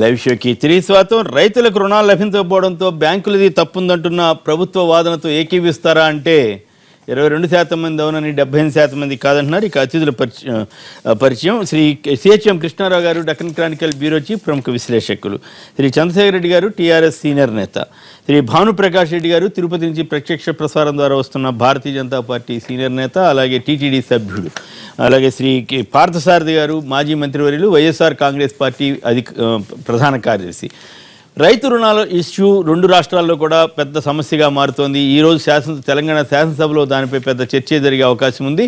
Live షోకి తిరిగి స్వాగతం. రైతులకు రుణాలు లభించకపోవడంతో బ్యాంకులది తప్పుందంటున్న ప్రభుత్వ వాదనతో ఏకీవిస్తారా అంటే 22% మంది అవునని 78% మంది కాదంటున్నారు. ఇక అతిథుల పరిచయం శ్రీ సిహెచ్ఎం కృష్ణారావు గారు, డక్కన్ క్రానికల్ బ్యూరో చీఫ్, ప్రముఖ విశ్లేషకులు. శ్రీ చంద్రశేఖర్ రెడ్డి గారు, టీఆర్ఎస్ సీనియర్ నేత. శ్రీ భానుప్రకాష్ రెడ్డి గారు, తిరుపతి నుంచి ప్రత్యక్ష ప్రసారం ద్వారా వస్తున్న భారతీయ జనతా పార్టీ సీనియర్ నేత, అలాగే టీటీడీ సభ్యుడు. అలాగే శ్రీ పార్థసారథి గారు, మాజీ మంత్రివర్యులు, వైఎస్ఆర్ కాంగ్రెస్ పార్టీ ప్రధాన కార్యదర్శి. రైతు రుణాల ఇష్యూ రెండు రాష్ట్రాల్లో కూడా పెద్ద సమస్యగా మారుతోంది. ఈరోజు తెలంగాణ శాసనసభలో దానిపై పెద్ద చర్చ జరిగే అవకాశం ఉంది.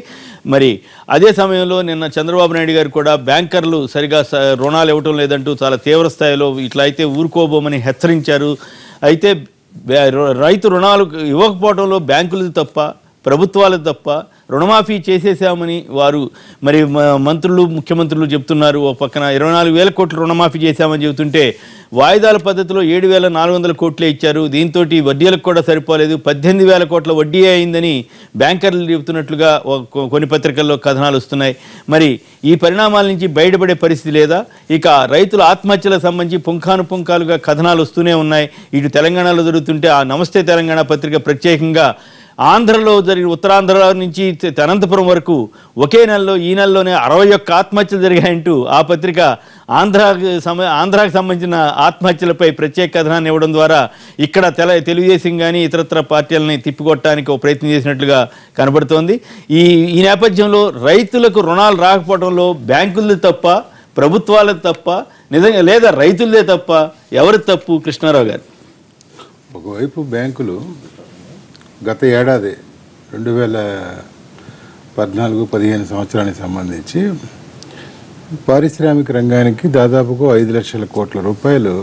మరి అదే సమయంలో నిన్న చంద్రబాబు నాయుడు గారు కూడా బ్యాంకర్లు సరిగా రుణాలు ఇవ్వటం లేదంటూ చాలా తీవ్ర స్థాయిలో ఇట్లా అయితే ఊరుకోబోమని హెచ్చరించారు. అయితే రైతు రుణాలు ఇవ్వకపోవడంలో బ్యాంకులది తప్ప, ప్రభుత్వాలది తప్ప, రుణమాఫీ చేసేసామని వారు మరి మంత్రులు, ముఖ్యమంత్రులు చెప్తున్నారు. ఒక పక్కన 24,000 కోట్ల రుణమాఫీ చేశామని చెబుతుంటే వాయిదాల పద్ధతిలో 7,400 కోట్లే ఇచ్చారు. దీంతో వడ్డీలకు కూడా సరిపోలేదు. 18,000 కోట్ల వడ్డీ అయిందని బ్యాంకర్లు చెబుతున్నట్లుగా కొన్ని పత్రికల్లో కథనాలు వస్తున్నాయి. మరి ఈ పరిణామాల నుంచి బయటపడే పరిస్థితి లేదా? ఇక రైతుల ఆత్మహత్యలకు సంబంధించి పుంఖానుపుంఖాలుగా కథనాలు వస్తూనే ఉన్నాయి. ఇటు తెలంగాణలో జరుగుతుంటే ఆ నమస్తే తెలంగాణ పత్రిక ప్రత్యేకంగా ఆంధ్రలో జరిగిన ఉత్తరాంధ్ర నుంచి అనంతపురం వరకు ఒకే నెలలో ఈ నెలలోనే 61 ఆత్మహత్యలు జరిగాయంటూ ఆ పత్రిక ఆంధ్రాకు సంబంధించిన ఆత్మహత్యలపై ప్రత్యేక కథనాన్ని ఇవ్వడం ద్వారా ఇక్కడ తెలుగుదేశం కానీ ఇతరత్ర పార్టీలని తిప్పికొట్టడానికి ఒక ప్రయత్నం చేసినట్లుగా కనబడుతోంది. ఈ నేపథ్యంలో రైతులకు రుణాలు రాకపోవడంలో బ్యాంకులది తప్ప, ప్రభుత్వాలది తప్ప, నిజంగా లేదా రైతులదే తప్ప, ఎవరి తప్పు? కృష్ణారావు గారు. ఒకవైపు బ్యాంకులు గత ఏడాది 2014-15 సంవత్సరానికి సంబంధించి పారిశ్రామిక రంగానికి దాదాపుగా 5 లక్షల కోట్ల రూపాయలు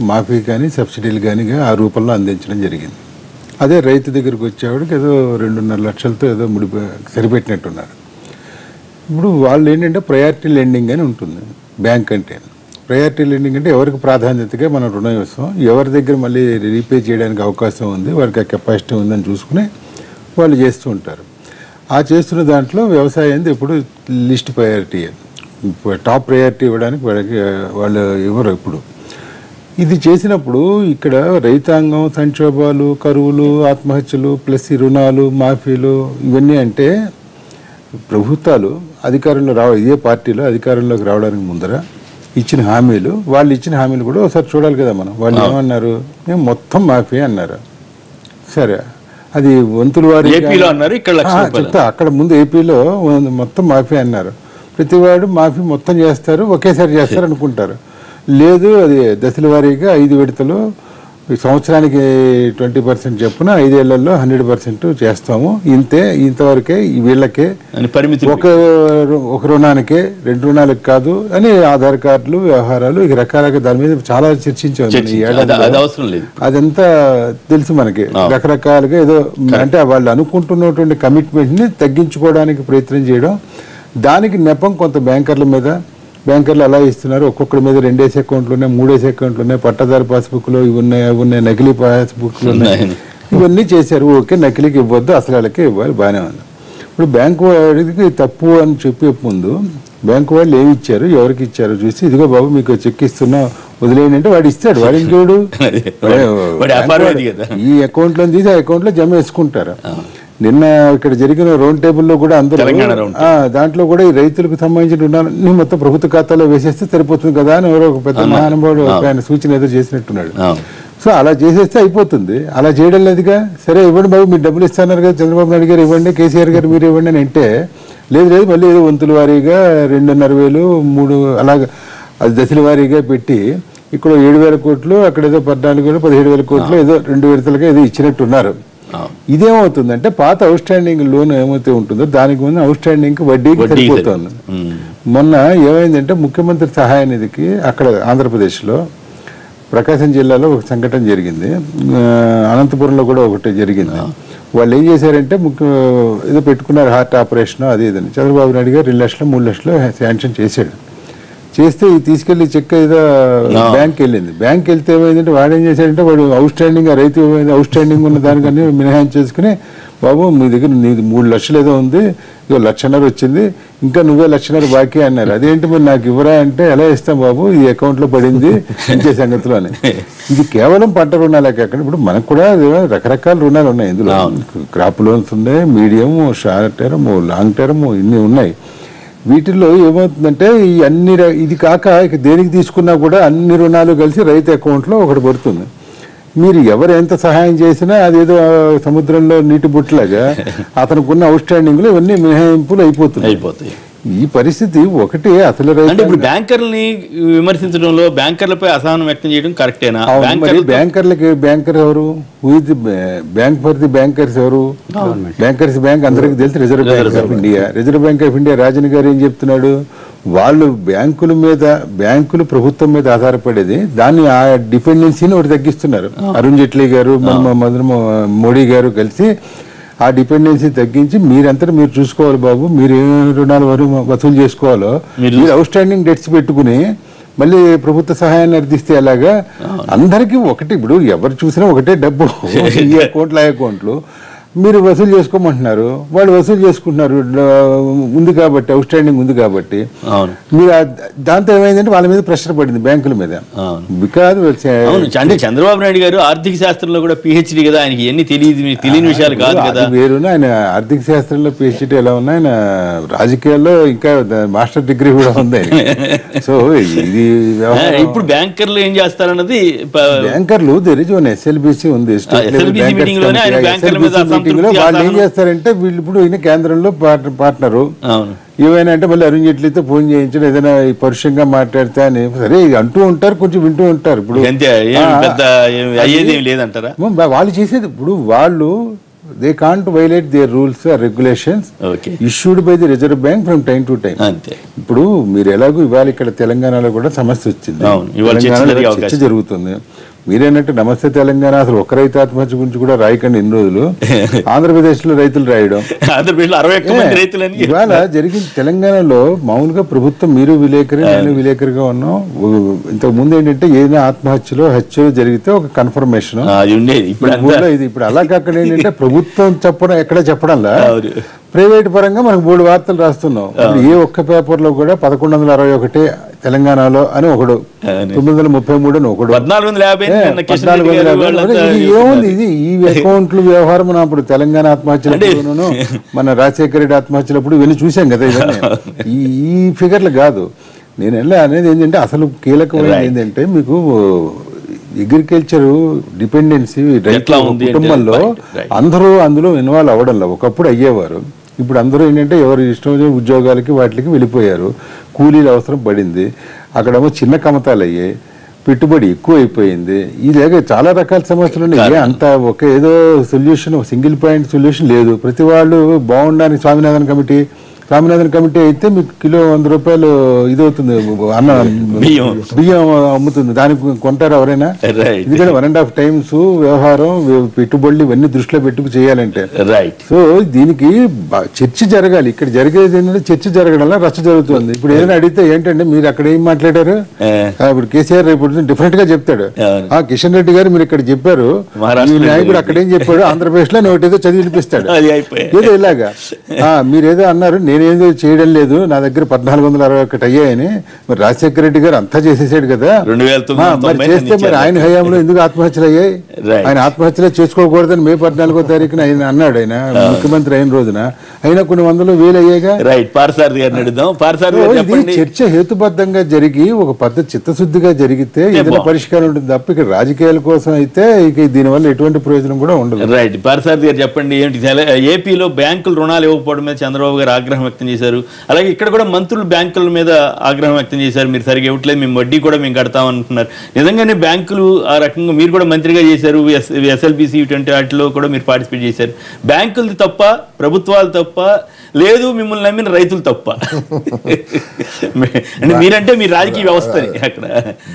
మాఫీ కానీ సబ్సిడీలు కానీ ఆ రూపంలో అందించడం జరిగింది. అదే రైతు దగ్గరికి వచ్చేవాడికి ఏదో 2.5 లక్షలతో ఏదో సరిపెట్టినట్టున్నారు. ఇప్పుడు వాళ్ళు ఏంటంటే ప్రయారిటీ లెండింగ్ అని ఉంటుంది. బ్యాంక్ అంటే ప్రయారిటీ లెండింగ్ అంటే ఎవరికి ప్రాధాన్యతగా మనం రుణం ఇస్తాం, ఎవరి దగ్గర మళ్ళీ రీపే చేయడానికి అవకాశం ఉంది, వారికి ఆ కెపాసిటీ ఉందని చూసుకుని వాళ్ళు చేస్తూ ఉంటారు. ఆ చేస్తున్న దాంట్లో వ్యవసాయం ఎప్పుడు లిస్ట్ ప్రయారిటీ, టాప్ ప్రయారిటీ ఇవ్వడానికి వాళ్ళు ఇవ్వరు. ఇప్పుడు ఇది చేసినప్పుడు ఇక్కడ రైతాంగం సంక్షోభాలు, కరువులు, ఆత్మహత్యలు, ప్లస్ ఈ రుణాలు, మాఫీలు ఇవన్నీ అంటే ప్రభుత్వాలు అధికారంలో ఇదే పార్టీలో అధికారంలోకి రావడానికి ముందర ఇచ్చిన హామీలు, వాళ్ళు ఇచ్చిన హామీలు కూడా ఒకసారి చూడాలి కదా మనం. వాళ్ళు ఏమన్నారు? మేము మొత్తం మాఫీ అన్నారు. సరే, అది వంతుల వారి చెప్తా. అక్కడ ముందు ఏపీలో మొత్తం మాఫీ అన్నారు. ప్రతివాడు మాఫీ మొత్తం చేస్తారు, ఒకేసారి చేస్తారు అనుకుంటారు. లేదు, అది దశల వారీగా 5 విడతలు సంవత్సరానికి 20% చెప్పున 5 ఏళ్లలో 100% చేస్తాము. ఇంతవరకే వీళ్ళకే ఒక రుణానికే, 2 రుణాలకు కాదు అని ఆధార్ కార్డులు, వ్యవహారాలు ఇక రకరకాల దాని మీద చాలా చర్చించాం. అదంతా తెలుసు మనకి. రకరకాలుగా ఏదో అంటే వాళ్ళు అనుకుంటున్నటువంటి కమిట్మెంట్ ని తగ్గించుకోవడానికి ప్రయత్నం చేయడం, దానికి నెపం కొంత బ్యాంకర్ల మీద. బ్యాంకర్లు అలా ఇస్తున్నారు. ఒక్కొక్కరి మీద 2 అకౌంట్లు ఉన్నాయి, 3 అకౌంట్లు ఉన్నాయి, పట్టదారు పాస్బుక్లు ఇవి ఉన్నాయి, నకిలీ పాస్బుక్లు ఉన్నాయి. ఇవన్నీ చేశారు. ఓకే, నకిలీకి ఇవ్వద్దు, అసలు వాళ్ళకే ఇవ్వాలి, బాగానే ఉంది. ఇప్పుడు బ్యాంకు వాడికి తప్పు అని చెప్పే ముందు బ్యాంకు వాళ్ళు ఏమి ఇచ్చారు, ఎవరికి ఇచ్చారు చూసి, ఇదిగో బాబు మీకు చెక్ ఇస్తున్నా వదిలేయండి అంటే వాడు ఇస్తాడు. వాడు ఇంకోడు ఈ అకౌంట్లో తీసి ఆ అకౌంట్లో జమ వేసుకుంటారు. నిన్న ఇక్కడ జరిగిన రౌండ్ టేబుల్లో కూడా అందరూ దాంట్లో కూడా ఈ రైతులకు సంబంధించిన రుణాలన్నీ మొత్తం ప్రభుత్వ ఖాతాలో వేసేస్తే సరిపోతుంది కదా అని ఎవరో ఒక పెద్ద మహానుభావుడు ఆయన సూచన ఏదో చేసినట్టున్నాడు. సో అలా చేసేస్తే అయిపోతుంది. అలా చేయడం లేదుగా. సరే ఇవ్వండి బాబు, మీరు డబ్బులు ఇస్తున్నారు కదా, చంద్రబాబు నాయుడు గారు ఇవ్వండి, కేసీఆర్ గారు మీరు ఇవ్వండి అని అంటే, లేదు మళ్ళీ ఏదో వంతుల వారీగా 2,500, 3 అలాగా అది దశల వారీగా పెట్టి ఇక్కడ 7,000 కోట్లు, అక్కడ ఏదో 14,000, 17,000 కోట్లు ఏదో 2 విడతలుగా ఏదో ఇచ్చినట్టున్నారు. ఇదేమవుతుందంటే పాత అవుట్ స్టాండింగ్ లోన్ ఏమైతే ఉంటుందో దానికి ముందు అవుట్ స్టాండింగ్ వడ్డీకి సరిపోతుంది. మొన్న ఏమైందంటే ముఖ్యమంత్రి సహాయ నిధికి అక్కడ ఆంధ్రప్రదేశ్లో ప్రకాశం జిల్లాలో ఒక సంఘటన జరిగింది, అనంతపురంలో కూడా ఒకటి జరిగింది. వాళ్ళు ఏం చేశారంటే ఏదో పెట్టుకున్నారు, హార్ట్ ఆపరేషన్ అది ఇదని. చంద్రబాబు నాయుడు గారు 2 లక్షలు 3 లక్షలు శాంక్షన్ చేశాడు. చేస్తే తీసుకెళ్లి చెక్ ఏదో బ్యాంక్ వెళ్ళింది. బ్యాంక్ వెళ్తే ఏమైందంటే వాడు ఏం చేశాడంటే వాడు అవుట్ స్టాండింగ్, రైతు అవుట్ స్టాండింగ్ ఉన్న దానికన్నా మినహాయించి చేసుకుని బాబు మీ దగ్గర నీది 3 లక్షలు ఏదో ఉంది, ఇదో 1,50,000 వచ్చింది, ఇంకా నువ్వే 1,50,000 బాకీ అన్నారు. అదేంటి మరి నాకు ఇవ్వరా అంటే, ఎలా ఇస్తాం బాబు, ఈ అకౌంట్లో పడింది ఇంకే సంగతిలో అని. ఇది కేవలం పంట రుణాలే కాకుండా ఇప్పుడు మనకు కూడా రకరకాల రుణాలు ఉన్నాయి. ఇందులో క్రాప్ లోన్స్ ఉన్నాయి, medium, short term, long term, ఇన్ని ఉన్నాయి. వీటిల్లో ఏమవుతుందంటే ఈ అన్ని ఇది కాక ఇక దేనికి తీసుకున్నా కూడా అన్ని రుణాలు కలిసి రైతు అకౌంట్లో ఒకటి పడుతుంది. మీరు ఎవరు ఎంత సహాయం చేసినా అదేదో సముద్రంలో నీటి బుట్టలాగా అతనుకున్న అవుట్ స్టాండింగ్లు ఇవన్నీ మినహాయింపులు అయిపోతాయి. ఈ పరిస్థితి ఒకటి అసలు అంటే ఇప్పుడు బ్యాంకర్ని విమర్శించడంలో బ్యాంకర్లపై అసహనం వ్యక్తం చేయడం కరెక్టేనా? బ్యాంకర్ ఎవరు? బ్యాంక్ ఫర్ ది బ్యాంకర్స్ ఎవరు? బ్యాంకర్స్ బ్యాంక్ అందరికి తెలిసి reserve bank of India. Reserve bank of India Rajan గారు ఏం చెప్తున్నాడు, వాళ్ళు బ్యాంకులు ప్రభుత్వం మీద ఆధారపడేది, దాన్ని ఆ డిపెండెన్సీని ఒకటి తగ్గిస్తున్నారు. అరుణ్ జైట్లీ గారు, మోడీ గారు కలిసి ఆ డిపెండెన్సీ తగ్గించి మీరంతా మీరు చూసుకోవాలి బాబు, మీరు ఏ రుణాలు వసూలు చేసుకోవాలో మీరు అవుట్ స్టాండింగ్ డెట్స్ పెట్టుకుని మళ్ళీ ప్రభుత్వ సహాయాన్ని అర్థిస్తే ఎలాగా? అందరికీ ఒకటి, ఇప్పుడు ఎవరు చూసినా ఒకటే డబ్బు, ఈ అకౌంట్లు ఆ అకౌంట్లు మీరు వసూలు చేసుకోమంటున్నారు, వాళ్ళు వసూలు చేసుకుంటున్నారు ఉంది కాబట్టి, అవుట్ స్టాండింగ్ ఉంది కాబట్టి. మీరు దాంతో ఏమైందంటే వాళ్ళ మీద ప్రెషర్ పడింది బ్యాంకుల మీద. బికాజ్ అంటే చంద్రబాబు నాయుడు గారు ఆర్థిక శాస్త్రంలో కూడా పిహెచ్డి కదా, ఆయనకి ఎన్ని తెలియని విషయాలు కాదు కదా. వేరునా ఆయన ఆర్థిక శాస్త్రంలో పిహెచ్డి ఎలా ఉన్నా, ఆయన రాజకీయాల్లో ఇంకా మాస్టర్ డిగ్రీ కూడా ఉంది. సో ఇది ఇప్పుడు బ్యాంకర్లు ఏం చేస్తారన్నది, బ్యాంకర్లు దెర్ ఇస్ వన్ ఎస్ఎల్బిసి ఉంది, వాళ్ళు ఏం చేస్తారంటే వీళ్ళు ఇప్పుడు ఈయన కేంద్రంలో పార్ట్నరు ఏమైనా అంటే మళ్ళీ అరుణ్ జైట్లీతో ఫోన్ చేయించడం, ఏదైనా పరుషంగా మాట్లాడితే అని సరే అంటూ ఉంటారు, కొంచెం వింటూ ఉంటారు. ఇప్పుడు వాళ్ళు చేసేది, ఇప్పుడు వాళ్ళు they can't violate their rules or regulations issued by the reserve bank from time to time. ఇప్పుడు మీరు ఎలాగో ఇవాళ ఇక్కడ తెలంగాణలో కూడా సమస్య వచ్చింది, చర్చ జరుగుతుంది. మీరేనంటే నమస్తే తెలంగాణ అసలు ఒక్క రైతు ఆత్మహత్య గురించి కూడా రాయకండి ఇన్ని రోజులు. ఆంధ్రప్రదేశ్ లో రైతులు రాయడం, ఇవాళ జరిగింది తెలంగాణలో మామూలుగా ప్రభుత్వం, మీరు విలేకరి నేను విలేకరిగా ఉన్నాం. ఇంతకు ముందు ఏంటంటే ఏదైనా ఆత్మహత్యలో హత్యలో జరిగితే ఒక కన్ఫర్మేషన్ ఇది. ఇప్పుడు అలా కాకుండా ఏంటంటే ప్రభుత్వం చెప్పడం ఎక్కడ చెప్పడంలా ప్రైవేట్ పరంగా మనకు 3 వార్తలు రాస్తున్నాం. ఏ ఒక్క పేపర్ లో కూడా 1161 తెలంగాణలో అని ఒకడు, 933 అని ఒకడు, 1450 ఏముంది ఇది ఈ అకౌంట్లు వ్యవహారం. మనం అప్పుడు తెలంగాణ ఆత్మహత్యలప్పుడు మన రాజశేఖర రెడ్డి ఆత్మహత్యలప్పుడు ఇవన్నీ చూసాం కదా. ఇవన్నీ ఈ ఫిగర్లు కాదు. నేను అనేది ఏంటంటే అసలు కీలకమైన ఏంటంటే మీకు అగ్రికల్చర్ డిపెండెన్సీ రైతుల కుటుంబంలో అందరూ అందులో ఇన్వాల్వ్ అవ్వడంలో ఒకప్పుడు అయ్యేవారు. ఇప్పుడు అందరూ ఏంటంటే ఎవరు ఇష్టం ఉద్యోగాలకి వాటికి వెళ్ళిపోయారు, కూలీలు అవసరం పడింది, అక్కడేమో చిన్న కమతాలు అయ్యాయి, పెట్టుబడి ఎక్కువ అయిపోయింది. ఇలాగే చాలా రకాల సమస్యలు ఉన్నాయి. అంత ఒక ఏదో సొల్యూషన్, సింగిల్ పాయింట్ సొల్యూషన్ లేదు. ప్రతి వాళ్ళు బాగుండడానికి స్వామినాథన్ కమిటీ అయితే మీకు కిలో 100 రూపాయలు ఇది అవుతుంది, అన్న బియ్యం అమ్ముతుంది, దానికి కొంటారు ఎవరైనా? ఎందుకంటే 1.5 times వ్యవహారం, పెట్టుబడులు ఇవన్నీ దృష్టిలో పెట్టుకు చేయాలంటే. సో దీనికి చర్చ జరగాలి. ఇక్కడ జరిగేది ఏంటంటే చర్చ జరగడంలో రచ్చ జరుగుతుంది. ఇప్పుడు ఏదైనా అడిగితే ఏంటంటే మీరు అక్కడ ఏం మాట్లాడారు, ఇప్పుడు కేసీఆర్ రేపు డిఫరెంట్ గా చెప్తాడు. కిషన్ రెడ్డి గారు మీరు ఇక్కడ చెప్పారు, ఈ నాయకుడు అక్కడేం చెప్పాడు, ఆంధ్రప్రదేశ్ లో ఒకటేదో చదివి వినిపిస్తాడు. ఏదో ఇలాగా మీరేదో అన్నారు, నేనేదో చేయడం లేదు, నా దగ్గర 1461 అయ్యాయని. మరి రాజశేఖర రెడ్డి గారు అంతా చేసేసాడు కదా, మరి చేస్తే మరి ఆయన హయాంలో ఎందుకు ఆత్మహత్యలు అయ్యాయి? ఆయన ఆత్మహత్యలు చేసుకోకూడదని మే 14వ తారీఖున ఆయన అన్నాడు, ఆయన ముఖ్యమంత్రి అయిన రోజున. అయినా కొన్ని 100,000 అయ్యాయిగా. చర్చ హేతుబద్ధంగా జరిగి ఒక పద్ధతి చిత్తశుద్ధిగా జరిగితే ఏదైనా పరిష్కారం ఉంటుంది తప్ప ఇక్కడ రాజకీయాల కోసం అయితే ఇక దీనివల్ల ఎటువంటి ప్రయోజనం కూడా ఉండదు. రైట్. పార్సారథి గారు చెప్పండి, ఏంటి ఏపీలో బ్యాంకులు రుణాలు ఇవ్వకపోవడం మీద చంద్రబాబు గారు ఆగ్రహం వ్యక్తం చేశారు. అలాగే ఇక్కడ కూడా మంత్రులు బ్యాంకుల మీద ఆగ్రహం వ్యక్తం చేశారు, మీరు సరిగ్గా ఇవ్వట్లేదు, మేము వడ్డీ కూడా మేము కడతామంటున్నారు. నిజంగానే బ్యాంకులు ఆ రకంగా మీరు కూడా మంత్రిగా చేశారు, ఎస్ఎల్బిసి ఇటువంటి వాటిలో కూడా మీరు పార్టిసిపేట్ చేశారు. బ్యాంకులది తప్ప, ప్రభుత్వాలు తప్ప, లేదు మిమ్మల్ని నమ్మిన రైతులు తప్ప? అంటే మీరంటే మీ రాజకీయ వ్యవస్థని అక్కడ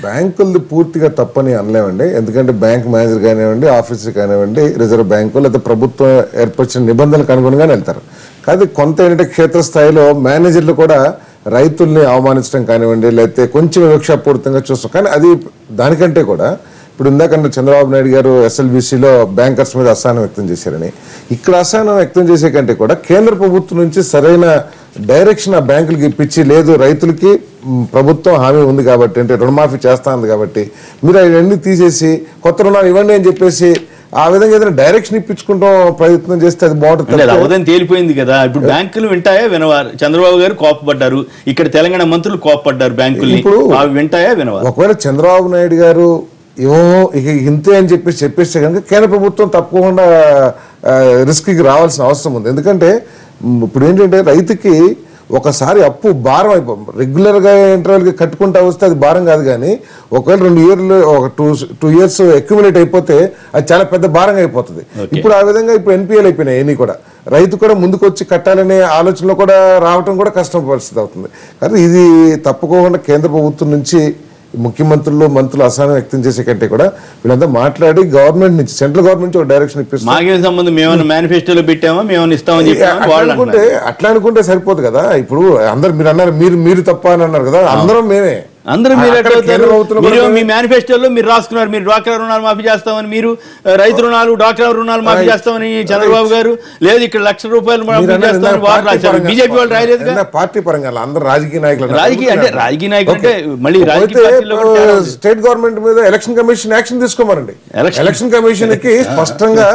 బ్యాంకులది పూర్తిగా తప్పని అనలేమండి. ఎందుకంటే బ్యాంక్ మేనేజర్ కానివ్వండి, ఆఫీసర్ కానివ్వండి, రిజర్వ్ బ్యాంకు లేదా ప్రభుత్వం ఏర్పరిచిన నిబంధనలకు అనుగుణంగానే వెళ్తారు. కానీ కొంత ఏంటంటే క్షేత్రస్థాయిలో మేనేజర్లు కూడా రైతుల్ని అవమానించడం కానివ్వండి, లేకపోతే కొంచెం వివక్షాపూరితంగా చూస్తాం. కానీ అది దానికంటే కూడా ఇప్పుడు ఇందాక చంద్రబాబు నాయుడు గారు SLBCలో బ్యాంకర్స్ మీద అసహనం వ్యక్తం చేశారని, ఇక్కడ అసహనం వ్యక్తం చేసే కంటే కూడా కేంద్ర ప్రభుత్వం నుంచి సరైన డైరెక్షన్ ఆ బ్యాంకులకి ఇప్పించి, లేదు రైతులకి ప్రభుత్వం హామీ ఉంది కాబట్టి, అంటే రుణమాఫీ చేస్తా ఉంది కాబట్టి మీరు అవన్నీ తీసేసి కొత్త రుణాలు ఇవ్వండి అని చెప్పేసి ఆ విధంగా ఏదైనా డైరెక్షన్ ఇప్పించుకుంటాం ప్రయత్నం చేస్తే అది బాగుంటుంది. అవదని తేలిపోయింది కదా. ఇప్పుడు బ్యాంకులు వింటాయా వినవారు? చంద్రబాబు గారు కోపపడ్డారు, ఇక్కడ తెలంగాణ మంత్రులు కోపపడ్డారు, బ్యాంకులు ఇప్పుడు అవి వింటాయా వినవారు? ఒకవేళ చంద్రబాబు నాయుడు గారు ఏమో ఇక ఇంతే అని చెప్పేస్తే కనుక కేంద్ర ప్రభుత్వం తప్పకుండా రిస్క్కి రావాల్సిన అవసరం ఉంది. ఎందుకంటే ఇప్పుడు ఏంటంటే రైతుకి ఒకసారి అప్పు భారం అయిపోతుంది. రెగ్యులర్గా ఇంటర్వెల్కి కట్టుకుంటా వస్తే అది భారం కాదు, కానీ ఒకవేళ 2 ఇయర్లు ఒక 2 ఇయర్స్ అక్యుములేట్ అయిపోతే అది చాలా పెద్ద భారంగా అయిపోతుంది. ఇప్పుడు ఆ విధంగా ఇప్పుడు NPL అయిపోయినాయి అన్నీ కూడా. రైతు కూడా ముందుకు వచ్చి కట్టాలనే ఆలోచనలో కూడా రావటం కూడా కష్టం పరిస్థితి అవుతుంది. కానీ ఇది తప్పకుండా కేంద్ర ప్రభుత్వం నుంచి ముఖ్యమంత్రులు మంత్రులు అసహనం వ్యక్తం చేసే కంటే కూడా వీళ్ళంతా మాట్లాడి గవర్నమెంట్ నుంచి, సెంట్రల్ గవర్నమెంట్ నుంచి ఒక డైరెక్షన్ ఇప్పిస్తారు. మాకేం సంబంధం, మేమన్నా మేనిఫెస్టోలో పెట్టామా, మేమన్నా ఇస్తామని అట్లా అనుకుంటే సరిపోదు కదా. ఇప్పుడు అందరు మీరు అన్నారు, మీరు తప్ప అని అన్నారు కదా, అందరం మేమే. అందరూ మీరు మీ మేనిఫెస్టోలో మీరు రాసుకున్నారు, మీరు డ్వాక్రా రుణాలు మాఫీ చేస్తామని, మీరు రైతు రుణాలు డ్వాక్రా రుణాలు మాఫీ చేస్తామని చంద్రబాబు గారు, లేదు ఇక్కడ ₹1,00,000 బీజేపీ వాళ్ళు రాయలేదు. పార్టీ పరంగా అందరూ రాజకీయ నాయకులు, రాజకీయ నాయకులు అంటే మళ్ళీ స్టేట్ గవర్నమెంట్ మీద ఎలక్షన్ కమిషన్ యాక్షన్ తీసుకోమనండి. ఎలక్షన్ కమిషన్ కి స్పష్టంగా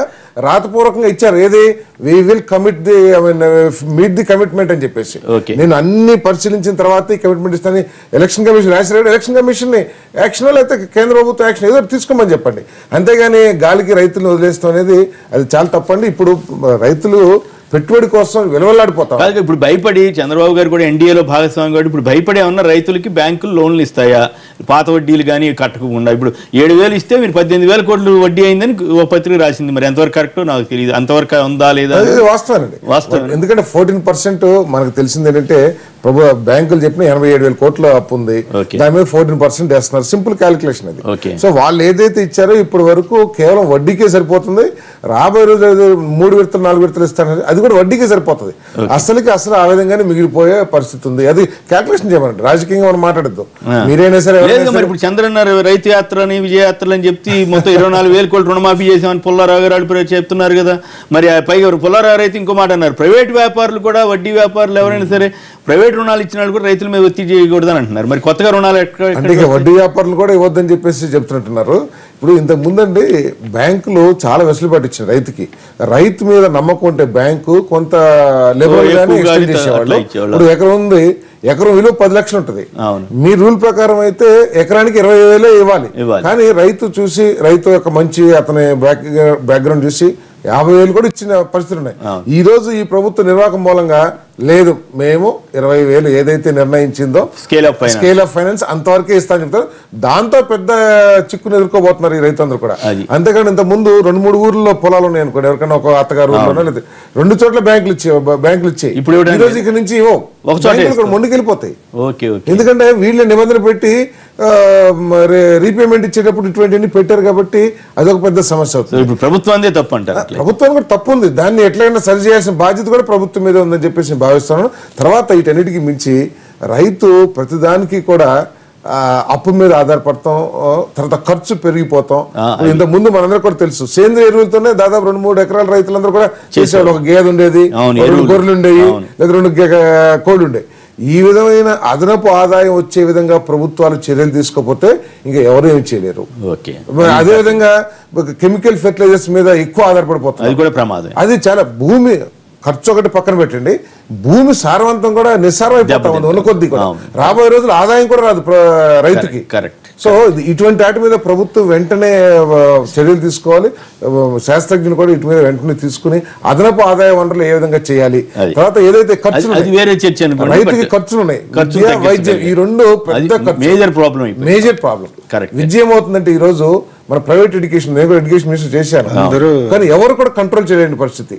రాతపూర్వకంగా ఇచ్చారు, ఏది we will commit the meet the commitment అని చెప్పేసి. నేను అన్ని పరిశీలించిన తర్వాత ఈ కమిట్మెంట్ ఇస్తాను. ఎలక్షన్ కమిషన్ రాశారు, ఎలక్షన్ కమిషన్ ని యాక్షన్ లేకపోతే కేంద్ర ప్రభుత్వం యాక్షన్ ఏదో తీసుకోమని చెప్పండి. అంతేగాని గాలికి రైతులను వదిలేస్తాం అనేది అది చాలా తప్పండి. ఇప్పుడు రైతులు పెట్టుబడి కోసం విలువలాడిపోతాం. ఇప్పుడు భయపడి చంద్రబాబు గారు కూడా ఎన్డీఏలో భాగస్వామి కాబట్టి ఇప్పుడు భయపడే ఉన్న రైతులకి బ్యాంకులు లోన్లు ఇస్తాయా, పాత వడ్డీలు కానీ కట్టకుండా? ఇప్పుడు 7,000 ఇస్తే మీరు 18,000 కోట్లు వడ్డీ అయిందని ఒక పత్రిక రాసింది. మరి ఎంతవరకు కరెక్టో నాకు తెలియదు, అంతవరకు ఉందా లేదా? వాస్తవానండి, వాస్తవం. ఎందుకంటే 14% మనకు తెలిసింది ఏంటంటే బ్యాంకులు చెప్పిన 87,000 కోట్ల అప్పు ఉంది, దాని మీద 14% వేస్తున్నారు. సింపుల్ క్యాలిక్యులేషన్ అది. సో వాళ్ళు ఏదైతే ఇచ్చారో ఇప్పటి వరకు కేవలం వడ్డీకే సరిపోతుంది. రాబోయే రోజు 3 విడతలు 4 విడతలు ఇస్తారని అది కూడా వడ్డీకే సరిపోతుంది. అసలు ఆ విధంగానే మిగిలిపోయే పరిస్థితి ఉంది. అది క్యాలిక్యులేషన్ చేయమనండి, రాజకీయంగా మనం మాట్లాడద్దు. మీరైనా సరే ఇప్పుడు చంద్రన్న రైతు యాత్రని విజయయాత్రలు అని చెప్తే మొత్తం 24,000 కోట్లు రుణమాఫీ చేసామని పుల్లారావు గారు చెప్తున్నారు కదా. మరి పైగా పుల్లారావు రైతు ఇంకో మాట అన్నారు, ప్రైవేట్ వ్యాపారులు కూడా, వడ్డీ వ్యాపారులు ఎవరైనా సరే ప్రైవేట్ రుణాలు ఇచ్చిన వాళ్ళు కూడా రైతుల మీద ఒత్తిడి చేయకూడదని అంటున్నారు. మరి కొత్తగా రుణాలు అంటే వడ్డీ వ్యాపారులు కూడా ఇవ్వద్దని చెప్పేసి చెప్తున్నట్టున్నారు. ఇప్పుడు ఇంతకు ముందండి బ్యాంకులు చాలా వెసులుబాటు ఇచ్చారు రైతుకి. రైతు మీద నమ్మకం ఉంటే బ్యాంకు కొంత లిబరల్ గానే ఎక్స్టెండ్ చేసేవాళ్ళు. ఇప్పుడు ఎకరం విలువ 10 లక్షలు ఉంటుంది. మీ రూల్ ప్రకారం అయితే ఎకరానికి 20,000 ఇవ్వాలి. కానీ రైతు చూసి, రైతు యొక్క మంచి అతని బ్యాక్గ్రౌండ్ చూసి 50,000 కూడా ఇచ్చిన పరిస్థితులు ఉన్నాయి. ఈ రోజు ఈ ప్రభుత్వ నిర్వాహకం మూలంగా లేదు, మేము 20,000 ఏదైతే నిర్ణయించిందో స్కేల్ ఆఫ్ ఫైనాన్స్ అంతవరకే ఇస్తామని చెప్తారు. దాంతో పెద్ద చిక్కును ఎదుర్కోబోతున్నారు ఈ రైతులందరూ కూడా. అంతేకాని ఇంత ముందు 2-3 ఊర్లలో పొలాలు ఉన్నాయి అనుకోండి, ఎవరికైనా ఒక అత్తగారు ఊర్లోనో లేదా 2 చోట్ల బ్యాంకులు ఇచ్చాయి. ఇప్పుడు ఈ రోజు ఇక్కడ నుంచి మొండికెళ్ళిపోతాయి. ఎందుకంటే వీళ్ళ నిబంధన పెట్టి రీపేమెంట్ ఇచ్చేటప్పుడు ఇటువంటివన్నీ పెట్టారు కాబట్టి అదొక పెద్ద సమస్య అవుతుంది. ప్రభుత్వం తప్పు అంటారు. ప్రభుత్వం కూడా తప్పు ఉంది, దాన్ని ఎట్లయినా సరి చేయాల్సిన బాధ్యత కూడా ప్రభుత్వం మీద ఉందని చెప్పేసి భావిస్తున్నాను. తర్వాత వీటన్నిటికీ మించి రైతు ప్రతిదానికి కూడా అప్పు మీద ఆధారపడతాం, తర్వాత ఖర్చు పెరిగిపోతాం. ఇంత ముందు మనందరూ కూడా తెలుసు, సేంద్రియ ఎరువులతోనే దాదాపు 2-3 ఎకరాల రైతులందరూ కూడా చేసేవాళ్ళు. ఒక గేదె ఉండేది, 2 గొర్రెలు ఉండేవి, లేదా 2 కోళ్ళు ఉండేవి. ఈ విధమైన అదనపు ఆదాయం వచ్చే విధంగా ప్రభుత్వాలు చర్యలు తీసుకోకపోతే ఇంకా ఎవరు ఏమి చేయలేరు. అదే విధంగా కెమికల్ ఫెర్టిలైజర్స్ మీద ఎక్కువ ఆధారపడిపోతుంది. అది చాలా భూమి ఖర్చు ఒకటి పక్కన పెట్టండి, భూమి సారవంతం కూడా నిస్సారం అయిపోతాం ఉన్న కొద్ది కూడా. రాబోయే రోజులు ఆదాయం కూడా రాదు రైతుకి. సో ఇటువంటి వాటి మీద ప్రభుత్వం వెంటనే చర్యలు తీసుకోవాలి. శాస్త్రజ్ఞులు కూడా ఇటు మీద వెంటనే తీసుకుని అదనపు ఆదాయ వనరులు ఏ విధంగా చేయాలి. తర్వాత ఏదైతే ఖర్చులు రైతుకి ఖర్చులు ఉన్నాయి, వైద్యం, ఈ 2 పెద్ద మేజర్ ప్రాబ్లం. విద్య ఏమవుతుందంటే ఈ రోజు మన ప్రైవేట్ ఎడ్యుకేషన్, నేను ఎడ్యుకేషన్ మినిస్టర్ చేశాను, కానీ ఎవరు కూడా కంట్రోల్ చేయలేని పరిస్థితి.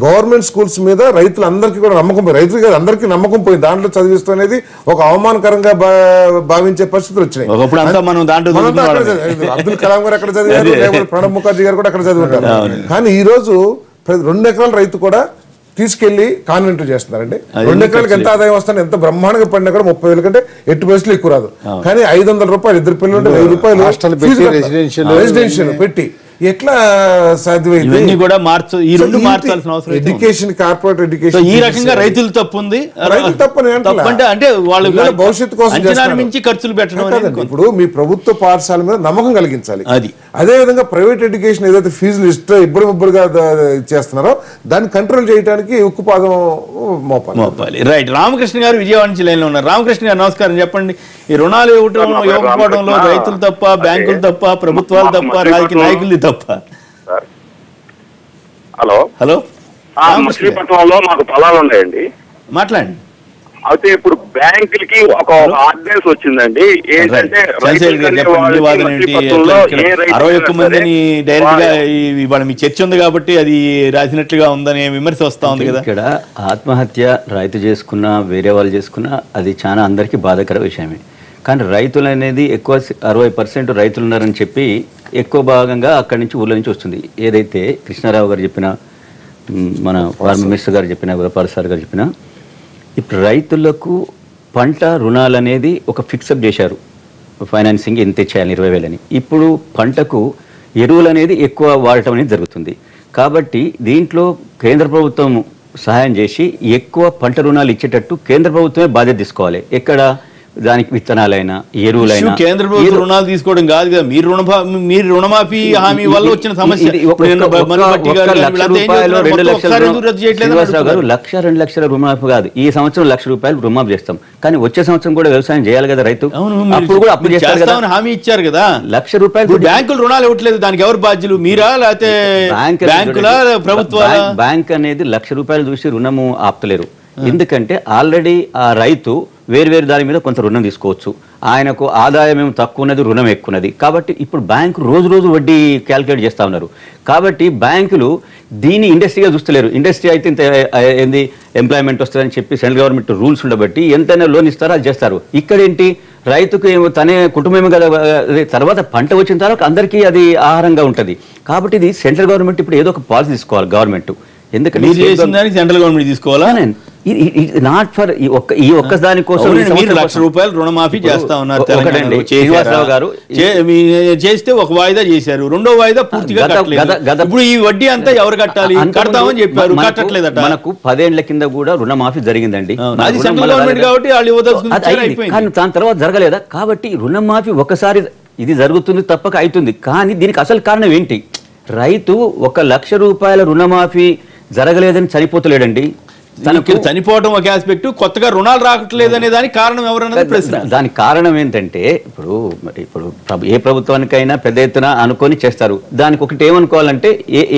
గవర్నమెంట్ స్కూల్స్ మీద రైతులందరికీ కూడా నమ్మకం పోయి, రైతులు కాదు అందరికీ నమ్మకం పోయి దాంట్లో చదివిస్తూ అనేది ఒక అవమానకరంగా భావించే పరిస్థితులు వచ్చినాయి. అబ్దుల్ కలాం గారు అక్కడ చదివారు, ప్రణబ్ ముఖర్జీ గారు కూడా అక్కడ చదివారు. కానీ ఈ రోజు 2 ఎకరాల రైతు కూడా తీసుకెళ్లి కాన్వెంట్ చేస్తున్నారండి. 2 ఎకరాలకు ఎంత ఆదాయం వస్తుంది, ఎంత బ్రహ్మాండంగా పడినా కూడా 30,000 కంటే 8% ఎక్కువ రాదు. కానీ 500 రూపాయలు, 2 పిల్లలు ఉంటే 1000 రూపాయలు రెసిడెన్షియల్ పెట్టి ఎట్లా సాధ్యమైంది? ఇవన్నీ కూడా ఈ రెండు మార్చాల్సిన అవసరం. ఎడ్యుకేషన్, కార్పొరేట్ ఎడ్యుకేషన్ ఈ రకంగా రైతులు తప్పుంది. రైతులు తప్పని అంటే వాళ్ళు భవిష్యత్తు కోసం మించి ఖర్చులు పెట్టడం. ఇప్పుడు మీ ప్రభుత్వ పాఠశాల మీద నమ్మకం కలిగించాలి. అది అదే విధంగా ప్రైవేట్ ఎడ్యుకేషన్ ఏదైతే ఫీజులు ఇబ్బడిగా చేస్తున్నారో దాన్ని కంట్రోల్ చేయడానికి ఉక్కుపాదం మోపాలి. రైట్. రామకృష్ణ గారు విజయవాడ నుంచి లైన్ లో ఉన్నారు. రామకృష్ణ గారు నమస్కారం. చెప్పండి, ఈ రుణాలు ఇవ్వకపోవడంలో రైతులు తప్ప, బ్యాంకులు తప్ప, ప్రభుత్వాలు తప్ప, రాజకీయ నాయకులు తప్ప? హలో హలో, మచిలీపట్నంలో మాకు పొలాలు ఉన్నాయండి. మాట్లాడండి. అయితే ఇప్పుడు బ్యాంకులకి ఒక ఆర్డినెన్స్ వచ్చిందండి. ఏంటంటే 61 మందిని డైరెక్ట్ గా ఇవాళ మీ చర్చ ఉంది కాబట్టి అది రాసినట్లుగా ఉందనే విమర్శ వస్తా ఉంది కదా. ఇక్కడ ఆత్మహత్య రైతు చేసుకున్నా, వేరే వాళ్ళు చేసుకున్నా అది చాలా అందరికీ బాధాకర విషయమే. కానీ రైతులు అనేది ఎక్కువ 60% రైతులు ఉన్నారని చెప్పి ఎక్కువ భాగంగా అక్కడి నుంచి ఊళ్ళో నుంచి వస్తుంది. ఏదైతే కృష్ణారావు గారు చెప్పిన, మన ఫార్మర్ మినిస్టర్ గారు చెప్పిన, గురపాల్ సార్ గారు చెప్పిన, ఇప్పుడు రైతులకు పంట రుణాలు అనేది ఒక ఫిక్సప్ చేశారు. ఫైనాన్సింగ్ ఎంత ఇచ్చేయాలి, 20,000 అని. ఇప్పుడు పంటకు ఎరువులు అనేది ఎక్కువ వాడటం అనేది జరుగుతుంది. కాబట్టి దీంట్లో కేంద్ర ప్రభుత్వం సహాయం చేసి ఎక్కువ పంట రుణాలు ఇచ్చేటట్టు కేంద్ర ప్రభుత్వమే బాధ్యత తీసుకోవాలి. ఎక్కడ దానికి విత్తనాలైనా, ఎరువులైనా. కేంద్ర ప్రభుత్వం రుణాలు తీసుకోవడం కాదు కదా, మీరు రుణమాఫీ హామీ వల్ల వచ్చిన సమస్య. 1,00,000-2 లక్షల రుణమాఫీ కాదు, ఈ సంవత్సరం 1,00,000 రూపాయలు రుణమాఫీ చేస్తాం. కానీ వచ్చే సంవత్సరం కూడా వ్యవసాయం చేయాలి కదా రైతు. అప్పుడు కూడా అప్పు చేస్తారు కదా, హామీ ఇచ్చారు కదా. 1,00,000 రూపాయలు బ్యాంకులు రుణాలు ఇవ్వట్లేదు, దానికి ఎవరు బాధ్యులు? మీరా, లేకపోతే బ్యాంకుల, ప్రభుత్వాల? బ్యాంక్ అనేది 1,00,000 రూపాయలు చూసి రుణము ఆపుతలేరు. ఎందుకంటే ఆల్రెడీ ఆ రైతు వేరు దాని మీద కొంత రుణం తీసుకోవచ్చు. ఆయనకు ఆదాయం ఏమో తక్కువ ఉన్నది, రుణం ఎక్కువ ఉన్నది. కాబట్టి ఇప్పుడు బ్యాంకు రోజు వడ్డీ క్యాల్కులేట్ చేస్తూ ఉన్నారు. కాబట్టి బ్యాంకులు దీన్ని ఇండస్ట్రీగా చూస్తలేరు. ఇండస్ట్రీ అయితే ఇంత ఏంది ఎంప్లాయ్మెంట్ వస్తుందని చెప్పి సెంట్రల్ గవర్నమెంట్ రూల్స్ ఉండబట్టి ఎంతైనా లోన్ ఇస్తారో అది చేస్తారు. ఇక్కడేంటి, రైతుకు తనే కుటుంబమే కదా, తర్వాత పంట వచ్చిన తర్వాత అందరికీ అది ఆహారంగా ఉంటుంది. కాబట్టి ఇది సెంట్రల్ గవర్నమెంట్ ఇప్పుడు ఏదో ఒక పాలసీ తీసుకోవాలి గవర్నమెంట్. ఎందుకంటే సెంట్రల్ గవర్నమెంట్ తీసుకోవాలా? నాట్ ఫర్ ఈ ఒక్క దాని కోసం మీరు 1,00,000 రూపాయలు రుణమాఫీ చేస్తా ఉన్నారు. శ్రీనివాసరావు గారు చేస్తే ఒక వాయిదా చేశారు, రెండో వాయిదా పూర్తిగా ఇప్పుడు ఈ వడ్డీ అంతా ఎవరు కట్టాలి? కడతామని చెప్పారు, కట్టట్లేదట. మనకు 10 ఏళ్ల కింద కూడా రుణమాఫీ జరిగిందండి. అది సెంట్రల్ గవర్నమెంట్ కాబట్టి వాళ్ళు ఇవ్వదలుచుకుంది. కానీ దాని తర్వాత జరగలేదా? కాబట్టి రుణమాఫీ ఒకసారి ఇది జరుగుతుంది, తప్పక అవుతుంది. కానీ దీనికి అసలు కారణం ఏంటి? రైతు 1,00,000 రూపాయల రుణమాఫీ జరగలేదని చనిపోతలేడండి. చనిపోవడం ఒక ఆస్పెక్ట్, కొత్తగా రుణాలు రావట్లేదు అనే దానికి కారణం ఎవరన్నది ప్రశ్న. దానికి కారణం ఏంటంటే ఇప్పుడు ఏ ప్రభుత్వానికైనా పెద్ద ఎత్తున అనుకొని చేస్తారు. దానికి ఒకటి ఏమనుకోవాలంటే,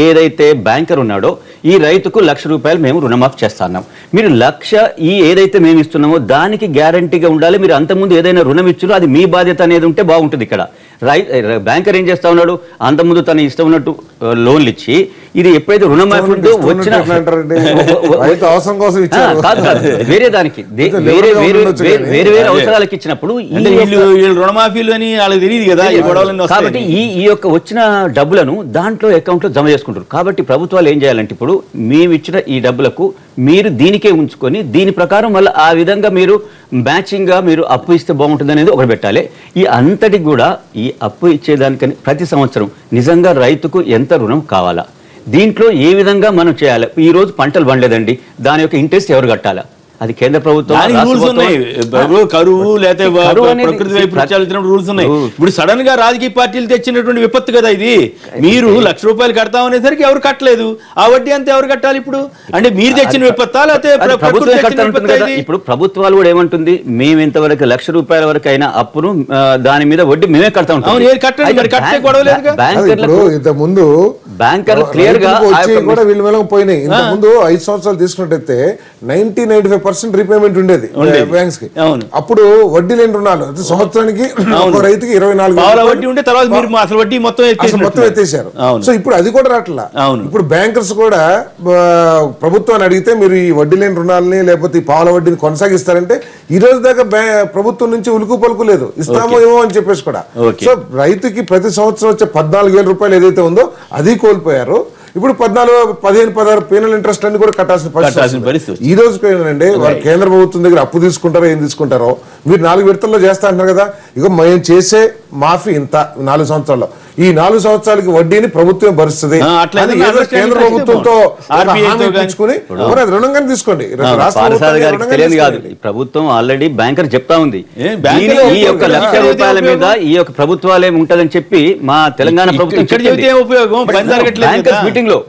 ఏదైతే బ్యాంకర్ ఉన్నాడో ఈ రైతుకు 1,00,000 రూపాయలు మేము రుణమాఫీ చేస్తున్నాం, మీరు 1,00,000 ఈ ఏదైతే మేము ఇస్తున్నామో దానికి గ్యారంటీగా ఉండాలి. మీరు అంతకుముందు ఏదైనా రుణం ఇచ్చారో అది మీ బాధ్యత అనేది ఉంటే బాగుంటుంది. ఇక్కడ బ్యాంకర్ ఏం చేస్తా ఉన్నాడు, అంతకుముందు తన ఇష్టం ఉన్నట్టు లోన్లు ఇచ్చి ఇది ఎప్పుడైతే రుణమాఫీ ఉందో వచ్చిన వేరే దానికి వేరే అవసరాలకు ఇచ్చినప్పుడు రుణమాఫీలు అని వాళ్ళకి తెలియదు కదా. కాబట్టి ఈ యొక్క వచ్చిన డబ్బులను దాంట్లో అకౌంట్ లో జమ చేసుకుంటారు. కాబట్టి ప్రభుత్వాలు ఏం చేయాలంటే, ఇప్పుడు మేము ఇచ్చిన ఈ డబ్బులకు మీరు దీనికే ఉంచుకొని దీని ప్రకారం మళ్ళీ ఆ విధంగా మీరు మ్యాచింగ్ గా మీరు అప్పు ఇస్తే బాగుంటుంది అనేది ఒకటి పెట్టాలి. ఈ అంతటికి కూడా ఈ అప్పు ఇచ్చేదానికని ప్రతి సంవత్సరం నిజంగా రైతుకు ఎంత రుణం కావాలా, దీంట్లో ఏ విధంగా మనం చేయాలి? ఈ రోజు పంటలు పండలేదండి, దాని యొక్క ఇంట్రెస్ట్ ఎవరు కట్టాలా? అది కేంద్ర ప్రభుత్వం కరువు లేకపోతే ప్రకృతి వైపు రూల్స్ ఉన్నాయి. ఇప్పుడు సడన్ గా రాజకీయ పార్టీలు తెచ్చినటువంటి విపత్తు కదా ఇది. మీరు 1,00,000 రూపాయలు కడతామనేసరికి ఎవరు కట్టలేదు, ఆ వడ్డీ అంతా ఎవరు కట్టాలి ఇప్పుడు? అంటే మీరు తెచ్చిన విపత్తా లేకపోతే ఇప్పుడు ప్రభుత్వాలు కూడా ఏమంటుంది, మేము ఇంతవరకు 1,00,000 రూపాయల వరకు అయినా అప్పును దాని మీద వడ్డీ మేమే కడతా ఉంటాం. ముందు బ్యాంకర్లు క్లియర్ గా వీళ్ళు పోయినాయి. ఇంత ముందు 5 సంవత్సరాలు తీసుకున్నట్టయితే 90-95% రీపేమెంట్ ఉండేది బ్యాంక్స్ కి. అప్పుడు వడ్డీ లేని రుణాలు సంవత్సరానికి రైతుకి 24 వడ్డీ ఉంటే తర్వాత అసలు వడ్డీ మొత్తం ఎత్తేసారు. సో ఇప్పుడు అది కూడా రావట్లా. ఇప్పుడు బ్యాంకర్స్ కూడా ప్రభుత్వాన్ని అడిగితే మీరు ఈ వడ్డీ లేని రుణాలని లేకపోతే ఈ పావుల వడ్డీని కొనసాగిస్తారంటే ఈ రోజు దాకా ప్రభుత్వం నుంచి ఉలుకు పలుకు లేదు, ఇస్తామో ఏమో అని చెప్పేసి కూడా. సో రైతుకి ప్రతి సంవత్సరం వచ్చే 14,000 రూపాయలు ఏదైతే ఉందో అది కోల్పోయారు. ఇప్పుడు 14-15-16 పీనల్ ఇంట్రెస్ట్ అన్ని కూడా కట్టాల్సిన పరిస్థితి. ఈ రోజు ఏంటంటే వాళ్ళు కేంద్ర ప్రభుత్వం దగ్గర అప్పు తీసుకుంటారో ఏం తీసుకుంటారో, మీరు 4 విడతల్లో చేస్తా అంటున్నారు కదా. ఇక మేము చేసే మాఫీ ఇంత 4 సంవత్సరాల్లో, ఈ 4 సంవత్సరాలకి వడ్డీని ప్రభుత్వం భరిస్తుంది. కేంద్ర ప్రభుత్వంతో రుణంగా తీసుకోండి. తెలియదు కాదు, ప్రభుత్వం ఆల్రెడీ బ్యాంకర్ చెప్తా ఉంది ఈ యొక్క ₹1,00,000 మీద ఈ యొక్క ప్రభుత్వాలే ఉంటదని చెప్పి మా తెలంగాణ ప్రభుత్వం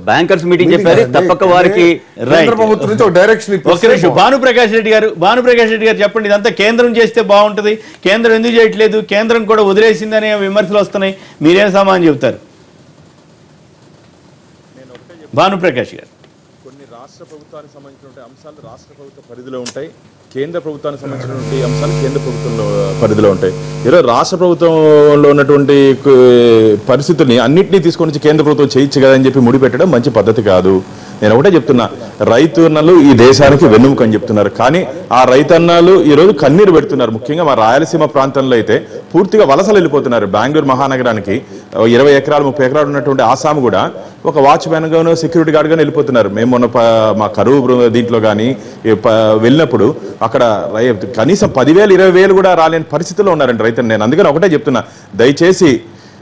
బ్యాంకర్స్ మీటింగ్ చెప్పారు. తప్పక వారికి కేంద్ర ప్రభుత్వం నుంచి ఒక డైరెక్షన్. భానుప్రకాష్ రెడ్డి గారు చెప్పండి, ఇదంతా కేంద్రం చేస్తే బాగుంటది, కేంద్రం ఎందుకు చేయట్లేదు, కేంద్రం కూడా వదిలేసిందనే విమర్శలు వస్తున్నాయి, మీరేం సమాధానం చెబుతారు? భానుప్రకాష్ గారు, కొన్ని రాష్ట్ర ప్రభుత్వానికి సంబంధించిన అంశాలు రాష్ట్ర ప్రభుత్వ పరిధిలో ఉంటాయి, కేంద్ర ప్రభుత్వానికి సంబంధించినటువంటి అంశాలు కేంద్ర ప్రభుత్వంలో పరిధిలో ఉంటాయి. ఈరోజు రాష్ట్ర ప్రభుత్వంలో ఉన్నటువంటి పరిస్థితుల్ని అన్నింటినీ తీసుకొని కేంద్ర ప్రభుత్వం చేయొచ్చు కదా అని చెప్పి ముడిపెట్టడం మంచి పద్ధతి కాదు. నేను ఒకటే చెప్తున్నా, రైతన్నలు ఈ దేశానికి వెన్నుముక అని చెప్తున్నారు, కానీ ఆ రైతన్నలు ఈరోజు కన్నీరు పెడుతున్నారు. ముఖ్యంగా మా రాయలసీమ ప్రాంతంలో అయితే పూర్తిగా వలసలు వెళ్ళిపోతున్నారు. బెంగళూరు మహానగరానికి 20 ఎకరాలు 30 ఎకరాలు ఉన్నటువంటి ఆసాం కూడా ఒక వాచ్మ్యాన్ గాను సెక్యూరిటీ గార్డ్ గాను వెళ్ళిపోతున్నారు. మేము మొన్న మా కరువు దీంట్లో కానీ వెళ్ళినప్పుడు అక్కడ కనీసం 10,000 20,000 కూడా రాలేని పరిస్థితుల్లో ఉన్నారండి రైతులు. నేను అందుకని ఒకటే చెప్తున్నా, దయచేసి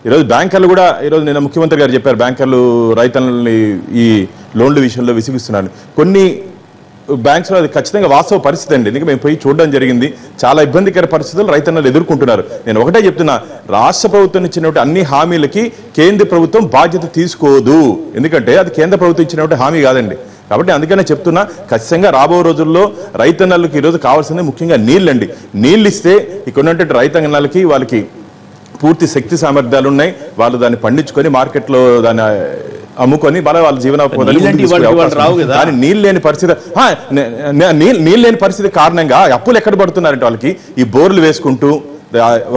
ఈరోజు బ్యాంకర్లు కూడా, ఈరోజు నిన్న ముఖ్యమంత్రి గారు చెప్పారు, బ్యాంకర్లు రైతులని ఈ లోన్ల విషయంలో విసిగిస్తున్నాను. కొన్ని బ్యాంక్స్లో అది ఖచ్చితంగా వాస్తవ పరిస్థితి అండి. ఎందుకంటే మేము పోయి చూడడం జరిగింది, చాలా ఇబ్బందికర పరిస్థితులు రైతన్నలు ఎదుర్కొంటున్నారు. నేను ఒకటే చెప్తున్నా, రాష్ట్ర ప్రభుత్వం ఇచ్చినటువంటి అన్ని హామీలకి కేంద్ర ప్రభుత్వం బాధ్యత తీసుకోదు. ఎందుకంటే అది కేంద్ర ప్రభుత్వం ఇచ్చినటువంటి హామీ కాదండి. కాబట్టి అందుకనే చెప్తున్నా, ఖచ్చితంగా రాబో రోజుల్లో రైతన్నలకు ఈరోజు కావాల్సింది ముఖ్యంగా నీళ్ళండి. నీళ్ళు ఇస్తే ఇక్కడ ఉన్నటువంటి రైతన్నలకి వాళ్ళకి పూర్తి శక్తి సామర్థ్యాలు ఉన్నాయి, వాళ్ళు దాన్ని పండించుకొని మార్కెట్లో దాన్ని అమ్ముకొని వాళ్ళ జీవనోపాధి. కానీ నీళ్ళు లేని పరిస్థితి, నీళ్ళు లేని పరిస్థితి కారణంగా అప్పులు ఎక్కడ పడుతున్నారంటే వాళ్ళకి ఈ బోర్లు వేసుకుంటూ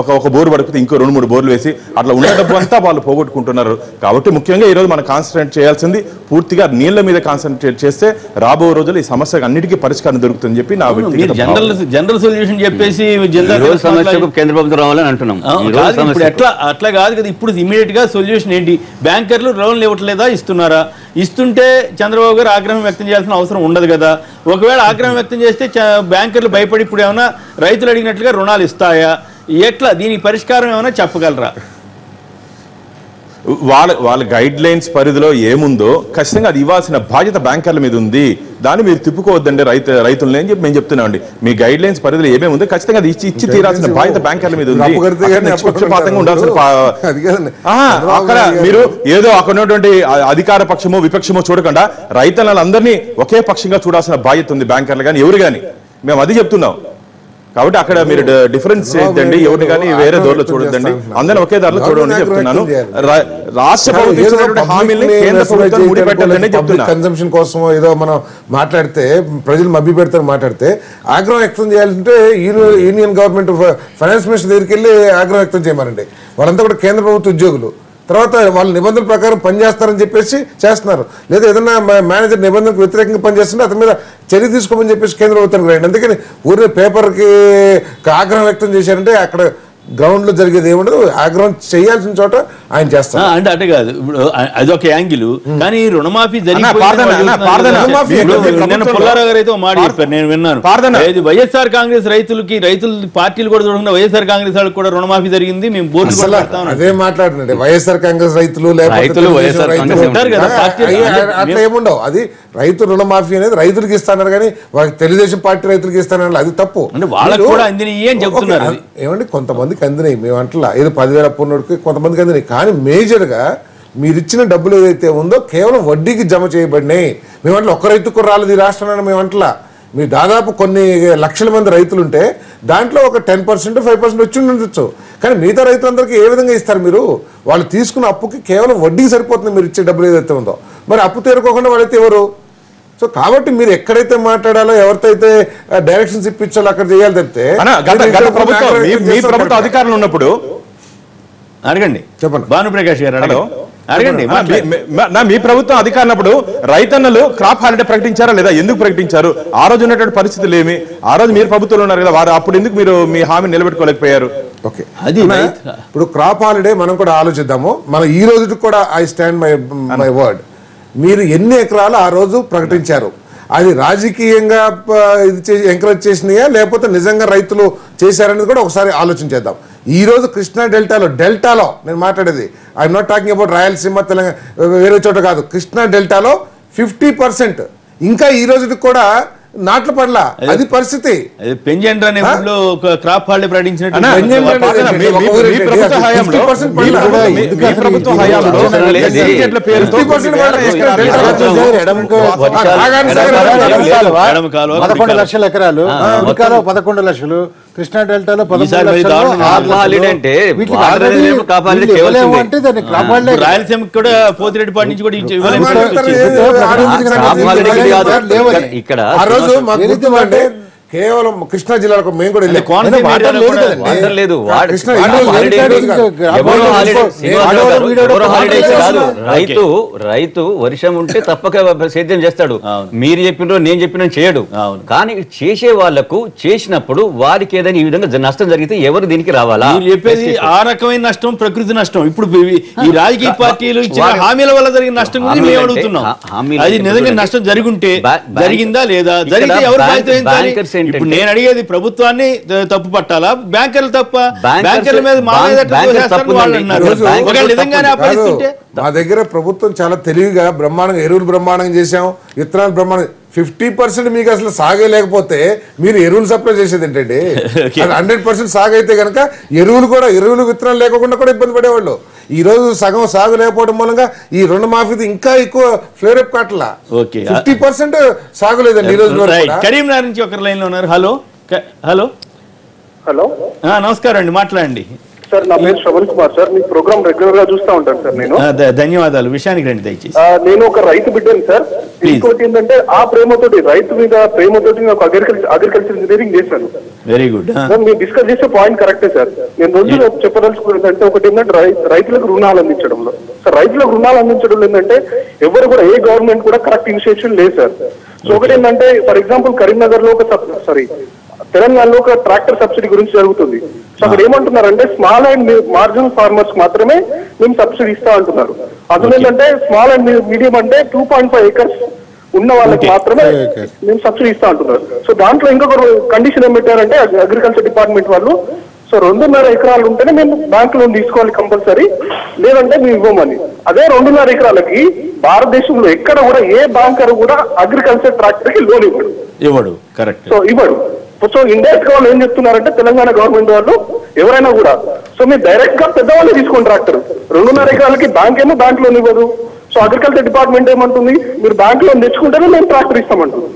ఒక బోర్ పడిపోతే ఇంకో 2-3 బోర్లు వేసి అట్లా ఉన్న డబ్బు అంతా వాళ్ళు పోగొట్టుకుంటున్నారు. కాబట్టి ముఖ్యంగా ఈరోజు మనం కాన్సన్ట్రేట్ చేయాల్సింది పూర్తిగా నీళ్ల మీద కాన్సన్ట్రేట్ చేస్తే రాబో రోజులు ఈ సమస్యకు అన్నిటికీ పరిష్కారం దొరుకుతుందని చెప్పి నా జనరల్ సొల్యూషన్ చెప్పేసి సమస్యకు కేంద్ర ప్రభుత్వం రావాలని అంటున్నాం. అట్లా కాదు కదా. ఇప్పుడు ఇమీడియట్ గా సొల్యూషన్ ఏంటి? బ్యాంకర్లు లోన్లు ఇవ్వట్లేదా, ఇస్తున్నారా? ఇస్తుంటే చంద్రబాబు గారు ఆగ్రహం వ్యక్తం చేయాల్సిన అవసరం ఉండదు కదా. ఒకవేళ ఆగ్రహం వ్యక్తం చేస్తే బ్యాంకర్లు భయపడి ఇప్పుడు ఏమైనా రైతులు అడిగినట్లుగా రుణాలు ఇస్తాయా? ఎట్లా దీనికి పరిష్కారం ఏమైనా చెప్పగలరా? వాళ్ళ గైడ్ లైన్స్ పరిధిలో ఏముందో ఖచ్చితంగా అది ఇవ్వాల్సిన బాధ్యత బ్యాంకర్ల మీద ఉంది. దాన్ని మీరు తిప్పుకోవద్దండి రైతులని అని చెప్పి మేము చెప్తున్నామండి. మీ గైడ్ లైన్స్ పరిధిలో ఏమేమి ఉందో ఖచ్చితంగా అది ఇచ్చి తీరాల్సిన బాధ్యత బ్యాంకర్ల మీద ఉంది. నిష్పక్షపాతంగా ఉండాల్సిన అక్కడ మీరు ఏదో అక్కడ ఉన్నటువంటి అధికార పక్షమో విపక్షమో చూడకుండా రైతులందరినీ ఒకే పక్షంగా చూడాల్సిన బాధ్యత ఉంది బ్యాంకర్లు కానీ ఎవరు కానీ. మేము అది చెప్తున్నాం. కాబట్టి అక్కడ మీరు డిఫరెన్స్ చేయొద్దండి, ఎవరిని కానీ వేరే దోరలో చూడొద్దండి, అందరినీ ఒకే దారిలో చూడమని చెప్తున్నాను. రాష్ట్ర ప్రభుత్వం హామీని కేంద్ర ప్రభుత్వం ముడిపెట్టాలని చెప్తున్నా. కన్సంప్షన్ కోసం ఏదో మనం మాట్లాడితే, ప్రజలు మభ్య పెడతారు మాట్లాడితే ఆగ్రహం వ్యక్తం చేయాలంటే యూనియన్ గవర్నమెంట్ ఫైనాన్స్ మినిస్టర్ దగ్గరికి వెళ్ళి ఆగ్రహం వ్యక్తం చేయమనండి. వాళ్ళంతా కూడా కేంద్ర ప్రభుత్వ ఉద్యోగులు. తర్వాత వాళ్ళ నిబంధనల ప్రకారం పనిచేస్తారని చెప్పేసి చేస్తున్నారు. లేదా ఏదైనా మేనేజర్ నిబంధనకు వ్యతిరేకంగా పనిచేస్తుంటే అతని మీద చర్య తీసుకోమని చెప్పేసి కేంద్ర ప్రభుత్వానికి రాయండి. అందుకని ఊరిని పేపర్కి ఆగ్రహం వ్యక్తం చేశారంటే అక్కడ గ్రౌండ్ లో జరిగేది ఏముండదు. ఆగ్రహం చేయాల్సిన చోట ఆయన చేస్తారు. అంటే అటే కాదు, ఇప్పుడు అదొక యాంగిల్. కానీ రుణమాఫీ పుల్లారావు గారు అయితే మాట చెప్పారు, నేను విన్నాను. వైఎస్ఆర్ కాంగ్రెస్ రైతులు పార్టీలు కూడా చూడకుండా వైఎస్ఆర్ కాంగ్రెస్ వాళ్ళకి కూడా రుణమాఫీ జరిగింది, మేము బోర్డు అదే మాట్లాడుతుండే. వైఎస్ఆర్ కాంగ్రెస్ రైతులు అట్లా ఏముండవు. అది రైతు రుణమాఫీ అనేది రైతులకు ఇస్తాన్నారు కానీ వాళ్ళకి తెలుగుదేశం పార్టీ రైతులకు ఇస్తానని అది తప్పు. అంటే వాళ్ళకి కూడా అందినాయి అని చెప్తున్నారు. ఏమండి, కొంతమందికి అందినాయి, మేము అంటలా ఏదో 10,000 అప్పున్నోడికి కొంతమందికి అందినాయి. కానీ మేజర్గా మీరు ఇచ్చిన డబ్బులు ఏదైతే ఉందో కేవలం వడ్డీకి జమ చేయబడినాయి. మేమంటే ఒక్క రైతుకు కూడా రాలేదు ఈ రాష్ట్రంలో. మేమంటలా మీరు దాదాపు కొన్ని లక్షల మంది రైతులుంటే దాంట్లో ఒక 10% 5% వచ్చి ఉండొచ్చు. కానీ మిగతా రైతులందరికీ ఏ విధంగా ఇస్తారు మీరు? వాళ్ళు తీసుకున్న అప్పుకి కేవలం వడ్డీకి సరిపోతుంది మీరు ఇచ్చే డబ్బులు ఏదైతే ఉందో. మరి అప్పు తీరుకోకుండా వాళ్ళైతే ఎవరు? సో కాబట్టి మీరు ఎక్కడైతే మాట్లాడాలో, ఎవరితో అయితే డైరెక్షన్స్ ఇప్పించాలో అక్కడ చేయాలి తప్పితే ప్రభుత్వ అధికారులు ఉన్నప్పుడు అడగండి. చెప్పండి భానుప్రకాష్ గారు, అడగండి. మీ ప్రభుత్వం అధికారులప్పుడు రైతన్నలు క్రాప్ హాలిడే ప్రకటించారా లేదా? ఎందుకు ప్రకటించారు? ఆ రోజు ఉన్నటువంటి పరిస్థితులు ఏమి? ఆ రోజు మీరు ప్రభుత్వంలో ఉన్నారు కదా, వారు అప్పుడు ఎందుకు మీరు మీ హామీ నిలబెట్టుకోలేకపోయారు? ఓకే, అది ఇప్పుడు క్రాప్ హాలిడే మనం కూడా ఆలోచిద్దాము. మనం ఈ రోజుకి కూడా ఐ స్టాండ్ మై వర్డ్. మీరు ఎన్ని ఎకరాలు ఆ రోజు ప్రకటించారు? అది రాజకీయంగా ఎంకరేజ్ చేసినాయా లేకపోతే నిజంగా రైతులు చేశారనేది కూడా ఒకసారి ఆలోచించేద్దాం. ఈ రోజు కృష్ణా డెల్టాలో నేను మాట్లాడేది, I'm not talking about Rayalaseema Telangana వేరే చోట కాదు, కృష్ణా డెల్టాలో 50% ఇంకా ఈ రోజుకి కూడా నాట్లు పడలా. అది పరిస్థితి. పెంజెండ్ర అనే ఊళ్ళో ఒక క్రాప్ హాలిడే ప్రకటించినట్టు $11 లక్షల ఎకరాలు, 11 లక్షలు, కృష్ణా డెల్టాలో 11 రాయలసీమ కూడా పోతిరెడ్డిపాటి నుంచి కూడా ఇక్కడ కేవలం కృష్ణా జిల్లాలో మేము కూడా రైతు వర్షం ఉంటే తప్పక సేద్యం చేస్తాడు. మీరు చెప్పిన నేను చెప్పిన చేయడు. కానీ చేసే వాళ్లకు చేసినప్పుడు వారికి ఏదైనా ఈ విధంగా నష్టం జరిగితే ఎవరు దీనికి రావాలా? చెప్పేది ఆ రకమైన నష్టం ప్రకృతి నష్టం. ఇప్పుడు ఈ రాజకీయ పార్టీలు ఇచ్చిన హామీల వల్ల జరిగిన నష్టం గురించి మేము అడుగుతున్నాం. అది నిజంగా నష్టం జరుగుంటే జరిగిందా లేదా, జరిగితే ఎవరు బాధ్యత? ఇప్పుడు నేను అడిగేది ప్రభుత్వాన్ని తప్పు పట్టాలా, బ్యాంకర్లు తప్ప? బ్యాంకర్ల మీద మా దగ్గర ప్రభుత్వం చాలా తెలివిగా బ్రహ్మాండంగా ఎరువులు బ్రహ్మాండంగా చేశాం, విత్తనాలు బ్రహ్మాండంగా 50% మీకు అసలు సాగే లేకపోతే మీరు ఎరువులు సప్లై చేసేది ఏంటండి? 100% సాగు అయితే కనుక ఎరువులు విత్తనాలు లేకుండా కూడా ఇబ్బంది పడేవాళ్ళు. ఈ రోజు సగం సాగు లేకపోవడం మూలంగా ఈ రుణమాఫీ ఇంకా ఎక్కువ ఫ్లేరప్ కాట్లా 50% సాగు లేదండి ఈ రోజు. కరీంనగర్ నుంచి ఒకరి లైన్ లో ఉన్నారు. హలో హలో హలో నమస్కారం అండి, మాట్లాడండి సార్. నా పేరు శ్రవణ్ కుమార్ సార్. మీ ప్రోగ్రామ్ రెగ్యులర్ గా చూస్తూ ఉంటాను సార్ నేను. ధన్యవాదాలు. విషయానికి రండి దయచేసి. నేను ఒక రైతు బిడ్డను సార్. ఇంకోటి ఏంటంటే ఆ ప్రేమతోటి రైతు మీద ప్రేమతోటి నేను అగ్రికల్చర్ ఇంజనీరింగ్ చేశాను. Very good. మీరు డిస్కస్ చేసే పాయింట్ కరెక్టే సార్. నేను రోజు చెప్పదలుచుకున్నది అంటే ఒకటి ఏంటంటే రైతులకు రుణాలు అందించడంలో సార్, రైతులకు రుణాలు అందించడంలో ఏంటంటే ఎవరు కూడా ఏ గవర్నమెంట్ కూడా కరెక్ట్ ఇనిషియేషన్ లేదు సార్. సో ఒకటి ఏంటంటే ఫర్ ఎగ్జాంపుల్ కరీంనగర్ లో తెలంగాణలో ఒక ట్రాక్టర్ సబ్సిడీ గురించి జరుగుతుంది. సో అక్కడ ఏమంటున్నారంటే స్మాల్ అండ్ మార్జినల్ ఫార్మర్స్ మాత్రమే మేము సబ్సిడీ ఇస్తా అంటున్నారు. అసలు ఏంటంటే స్మాల్ అండ్ మీడియం అంటే 2.5 acres ఉన్న వాళ్ళకి మాత్రమే మేము సబ్సిడీ ఇస్తా అంటున్నారు. సో దాంట్లో ఇంకొక కండిషన్ ఏం పెట్టారంటే అగ్రికల్చర్ డిపార్ట్మెంట్ వాళ్ళు, సో 2.5 ఎకరాలు ఉంటేనే మేము బ్యాంక్ లోన్ తీసుకోవాలి కంపల్సరీ, లేదంటే మేము ఇవ్వమని. అదే 2.5 ఎకరాలకి భారతదేశంలో ఎక్కడ కూడా ఏ బ్యాంకర్ కూడా అగ్రికల్చర్ ట్రాక్టర్ కి లోన్ ఇవ్వడు. కరెక్ట్. సో ఇవ్వడు. సో ఇండైరెక్ట్ గా వాళ్ళు ఏం చెప్తున్నారంటే తెలంగాణ గవర్నమెంట్ వాళ్ళు ఎవరైనా కూడా సో మీరు డైరెక్ట్ గా పెద్దవాళ్ళు తీసుకోండి ట్రాక్టర్. 2.5 ఎకరాలకి బ్యాంక్ ఏమో బ్యాంక్ లోన్ ఇవ్వదు. సో అగ్రికల్చర్ డిపార్ట్మెంట్ ఏమంటుంది, మీరు బ్యాంక్ లోన్ తెచ్చుకుంటేనే మేము ట్రాక్టర్ ఇస్తామంటుంది.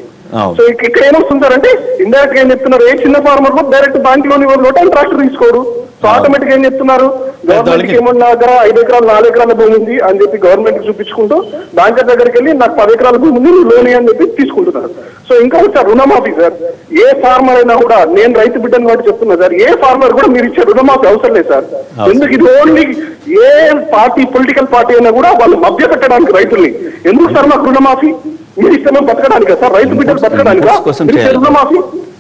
సో ఇక్కడ ఏమొస్తుంటారంటే ఇండైరెక్ట్ గా ఏం చెప్తున్నారు, ఏ చిన్న ఫార్మర్ కూడా డైరెక్ట్ బ్యాంక్ లోన్ ఇవ్వరు, లోటల్ ట్రాక్టర్ తీసుకోరు. సో ఆటోమేటిక్ ఏం చెప్తున్నారు, గవర్నమెంట్ కి ఏమన్నా దగ్గర 5 ఎకరాలు 4 ఎకరాల భూమి ఉంది అని చెప్పి గవర్నమెంట్ కి చూపించుకుంటూ బ్యాంకర్ దగ్గరికి వెళ్ళి నాకు 10 ఎకరాల భూమి ఉంది లోన్ అని చెప్పి తీసుకుంటున్నారు. సో ఇంకా సార్ రుణమాఫీ సార్, ఏ ఫార్మర్ అయినా కూడా, నేను రైతు బిడ్డను కాబట్టి చెప్తున్నా సార్, ఏ ఫార్మర్ కూడా మీరు ఇచ్చే రుణమాఫీ అవసరం లేదు సార్. ఎందుకు ఇది ఓన్లీ ఏ పార్టీ పొలిటికల్ పార్టీ అయినా కూడా వాళ్ళు మభ్య పెట్టడానికి రైతుల్ని. ఎందుకు సార్ మాకు రుణమాఫీ? మీరు ఇష్టమే బతకడానికా సార్? రైతు బిడ్డలు బతకడానికా రుణమాఫీ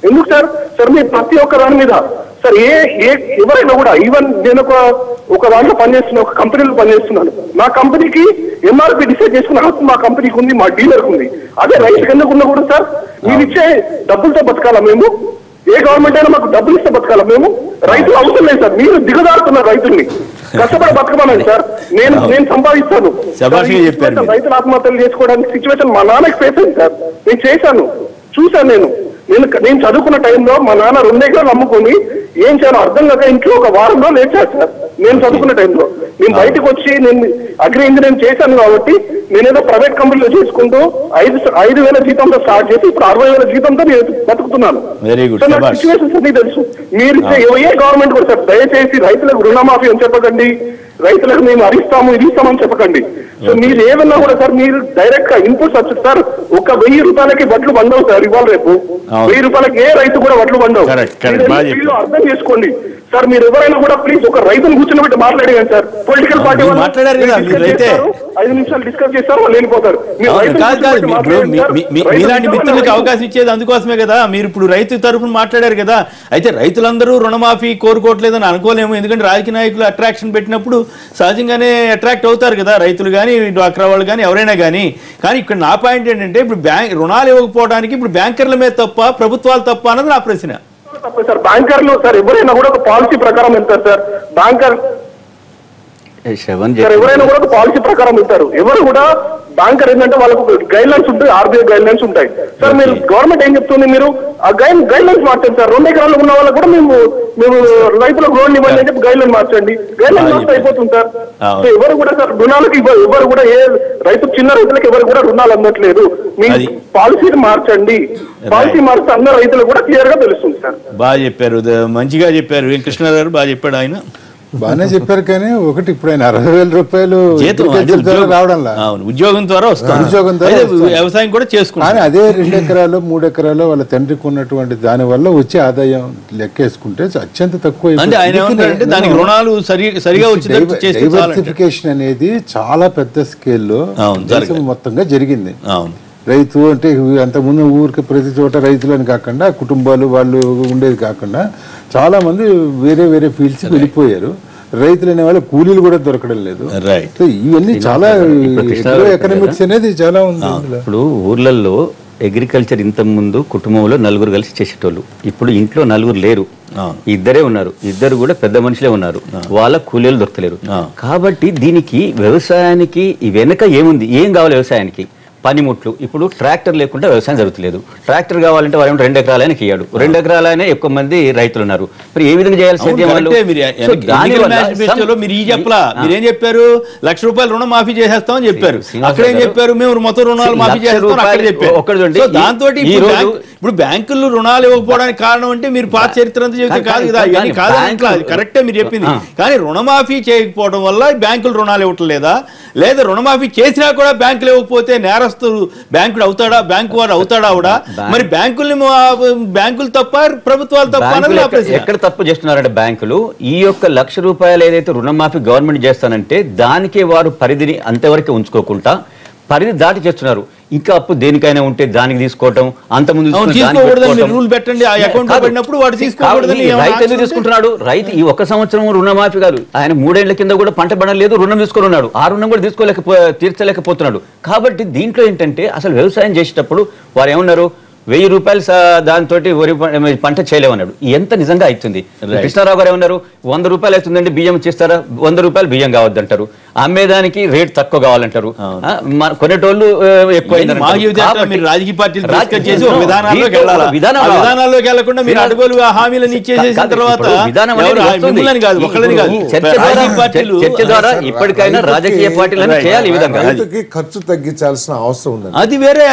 ఎందుకు సార్? సార్ మీరు ప్రతి ఒక్క దాని మీద సార్ ఎవరైనా కూడా, ఈవెన్ నేను ఒక దాంట్లో పనిచేస్తున్నా, ఒక కంపెనీలో పనిచేస్తున్నాను, నా కంపెనీకి ఎంఆర్పి డిసైడ్ చేసుకున్న హక్కు మా కంపెనీకి ఉంది, మా డీలర్కి ఉంది. అదే రైతుకి ఎందుకు కూడా సార్? మీరు ఇచ్చే డబ్బులతో బతకాలా మేము? ఏ గవర్నమెంట్ అయినా మాకు డబ్బులు ఇస్తే బతకాలా మేము? రైతులు అవసరం లేదు సార్, మీరు దిగజారుతున్నారు రైతుల్ని. కష్టపడి బతకమని సార్, నేను సంపాదిస్తాను. రైతులు ఆత్మహత్యలు చేసుకోవడానికి సిచ్యువేషన్ మా నాన్నకి ఫేస్ అయింది సార్. నేను చేశాను, చూశాను. నేను చదువుకున్న టైంలో మా నాన్న 2 ఎకరాలు అమ్ముకొని ఏం చేయాలో అర్థం కాక ఇంట్లో ఒక వారం రోజులు లేచాను సార్. నేను చదువుకున్న టైంలో నేను బయటకు వచ్చి నేను అగ్రి ఇంజనీరింగ్ చేశాను కాబట్టి నేనేదో ప్రైవేట్ కంపెనీలో చేసుకుంటూ 5,000 జీతంతో స్టార్ట్ చేసి ఇప్పుడు 60,000 జీతంతో నేను బతుకుతున్నాను. సిచ్యువేషన్స్ అన్ని తెలుసు. మీరు ఏ గవర్నమెంట్ కూడా సార్ దయచేసి రైతులకు రుణమాఫీ అని చెప్పకండి, రైతులకు మేము అరిస్తాము ఇది ఇస్తామని చెప్పకండి. సో మీరు ఏమన్నా కూడా సార్, మీరు డైరెక్ట్ గా ఇన్పుట్స్ వచ్చి సార్, ఒక 1000 రూపాయలకి వడ్లు బండవు సార్ ఇవాళ రేపు. 1000 రూపాయలకి ఏ రైతు కూడా వడ్లు బండవు. అర్థం చేసుకోండి సార్. మీరు ఎవరైనా కూడా ప్లీజ్ ఒక రైతును కూర్చొని పెట్టి మాట్లాడేయండి సార్. పొలిటికల్ పార్టీ 5 నిమిషాలు డిస్కస్ చేస్తారు, వాళ్ళు వెళ్ళిపోతారు. మీలాంటి మిత్రులకు అవకాశం ఇచ్చేది అందుకోసమే కదా. మీరు ఇప్పుడు రైతు తరఫున మాట్లాడారు కదా. అయితే రైతులందరూ రుణమాఫీ కోరుకోవట్లేదని అనుకోలేము, ఎందుకంటే రాజకీయ నాయకులు అట్రాక్షన్ పెట్టినప్పుడు సహజంగానే అట్రాక్ట్ అవుతారు కదా, రైతులు కానీ డ్వాక్రా వాళ్ళు కానీ ఎవరైనా కానీ. కానీ ఇక్కడ నా పాయింట్ ఏంటంటే ఇప్పుడు రుణాలు ఇవ్వకపోవడానికి ఇప్పుడు బ్యాంకర్ల మీద తప్ప ప్రభుత్వాలు తప్ప అన్నది నా ప్రశ్న. తప్ప సార్, బ్యాంకర్లు సార్ ఎవరైనా కూడా ఒక పాలసీ ప్రకారం వెళ్తారు సార్. బ్యాంకర్ సార్ ఎవరైనా కూడా ఒక పాలసీ ప్రకారం వెళ్తారు. ఎవరు కూడా బ్యాంకర్ ఏంటంటే వాళ్ళకు గైడ్ లైన్స్ ఉంటాయి, ఆర్బీఐ గైడ్ లైన్స్ ఉంటాయి సార్. మీరు గవర్నమెంట్ ఏం చెప్తుంది, మీరు ఆ గైడ్ లైన్స్ మార్చండి సార్. 2 ఎకరాలు ఉన్న వాళ్ళకు కూడా మేము రైతులకు లోన్ ఇవ్వండి అని చెప్పి గైడ్ లైన్ మార్చండి. గైడ్ లైన్ మార్చి అయిపోతుంది సార్. సో ఎవరు కూడా సార్ రుణాలకు ఎవరు కూడా ఏ రైతు చిన్న రైతులకు ఎవరు కూడా రుణాలు అందట్లేదు. మీ పాలసీని మార్చండి. పాలసీ మార్చితే అందరు రైతులకు కూడా క్లియర్ గా తెలుస్తుంది సార్. బాగా చెప్పారు, మంచిగా చెప్పారు. వెంకృష్ణ గారు బాగా చెప్పాడు. ఆయన బాగానే చెప్పారు. కానీ ఒకటి ఇప్పుడు ఆయన 60,000 రూపాయలు రావడంలా ఉద్యోగం ద్వారా వస్తుంది, వ్యవసాయం కూడా చేసుకుంటారు. కానీ అదే 2 ఎకరాలు 3 ఎకరాలు వాళ్ళ తండ్రికి ఉన్నటువంటి దాని వల్ల వచ్చే ఆదాయం లెక్కేసుకుంటే అత్యంత తక్కువ. దానికి రుణాలు సరిగా డైవర్సిఫికేషన్ అనేది చాలా పెద్ద స్కేల్లో మొత్తంగా జరిగింది. రైతు అంటే అంతకుముందు ఊరికి ప్రతి చోట రైతులు అని కాకుండా కుటుంబాలు వాళ్ళు ఉండేది కాకుండా చాలా మంది వేరే వేరే ఫీల్డ్స్ వెళ్ళిపోయారు. రైతులు అనే వాళ్ళు కూలీలు కూడా దొరకడం లేదు. ఇవన్నీ చాలా ఎకనామిక్స్ అనేది చాలా ఉంది. ఇప్పుడు ఊర్లలో అగ్రికల్చర్ ఇంత ముందు కుటుంబంలో 4 కలిసి చేసేటోళ్ళు, ఇప్పుడు ఇంట్లో 4 లేరు, 2 ఉన్నారు. 2 కూడా పెద్ద మనుషులే ఉన్నారు, వాళ్ళ కూలీలు దొరకలేరు. కాబట్టి దీనికి వ్యవసాయానికి వెనక ఏముంది, ఏం కావాలి వ్యవసాయానికి? పనిముట్లు. ఇప్పుడు ట్రాక్టర్ లేకుండా వ్యవసాయం జరుగుతలేదు. ట్రాక్టర్ కావాలంటే వాళ్ళు 2 ఎకరాలైనా ఇయ్యాడు. 2 ఎకరాలైనా ఎక్కువ మంది రైతులు ఉన్నారు. మరి ఏ విధంగా చేయాలి? మీరు చెప్పలా, మీరేం చెప్పారు? ₹1,00,000 రుణం మాఫీ చేసేస్తామని చెప్పారు. అక్కడేం చెప్పారు? మేము మొత్తం రుణాలు మాఫీ చేస్తాం. దాంతో ఇప్పుడు బ్యాంకులు రుణాలు ఇవ్వకపోవడానికి కారణం అంటే మీరు పాత చరిత్ర అంతా చెబితే కాదు కదా. ఇవన్నీ కాదు, కరెక్టే మీరు చెప్పింది. కానీ రుణమాఫీ చేయకపోవడం వల్ల బ్యాంకులు రుణాలు ఇవ్వటం లేదా రుణమాఫీ చేసినా కూడా బ్యాంకులు ఇవ్వకపోతే నేరస్తులు బ్యాంకుడు అవుతాడా? బ్యాంకు వాడు అవుతాడా? కూడా మరి బ్యాంకులు తప్ప ప్రభుత్వాలు తప్ప? ఎక్కడ తప్పు చేస్తున్నారంటే బ్యాంకులు ఈ యొక్క ₹1,00,000 ఏదైతే రుణమాఫీ గవర్నమెంట్ చేస్తానంటే దానికే వారు పరిధిని అంతవరకే ఉంచుకోకుండా పరిధి దాటి చేస్తున్నారు. ఇంకా అప్పు దేనికైనా ఉంటే దానికి తీసుకోవటం, అంతకుముందు రైతు ఎందుకు తీసుకుంటున్నాడు? రైతు ఈ 1 సంవత్సరం రుణమాఫీ కాదు, ఆయన 3 ఏళ్ల కింద కూడా పంట పడలేదు, రుణం తీసుకొని ఉన్నాడు. ఆ రుణం కూడా తీర్చలేకపోతున్నాడు. కాబట్టి దీంట్లో ఏంటంటే అసలు వ్యవసాయం చేసేటప్పుడు వారు ఏమన్నారు, ₹1,000 దాంతో వరి పంట చేయలేమన్నాడు. ఎంత నిజంగా అవుతుంది? కృష్ణారావు గారు ఏమన్నారు, ₹100 అవుతుందండి బియ్యం చేస్తారా? ₹100 బియ్యం కావద్దంటారు. అమ్మేదానికి రేట్ తక్కువ కావాలంటారు. కొనేటోళ్ళు ఎక్కువ. రాజకీయ పార్టీలు విధానాల్లోకి వెళ్లకుండా మీరు అడుగులు హామీలను ఇచ్చేసేసిన తర్వాత చర్చ ద్వారా ఇప్పటికైనా రాజకీయ పార్టీలను చేయాలి. ఈ విధంగా ఖర్చు తగ్గించాల్సిన అవసరం ఉంది. అది వేరే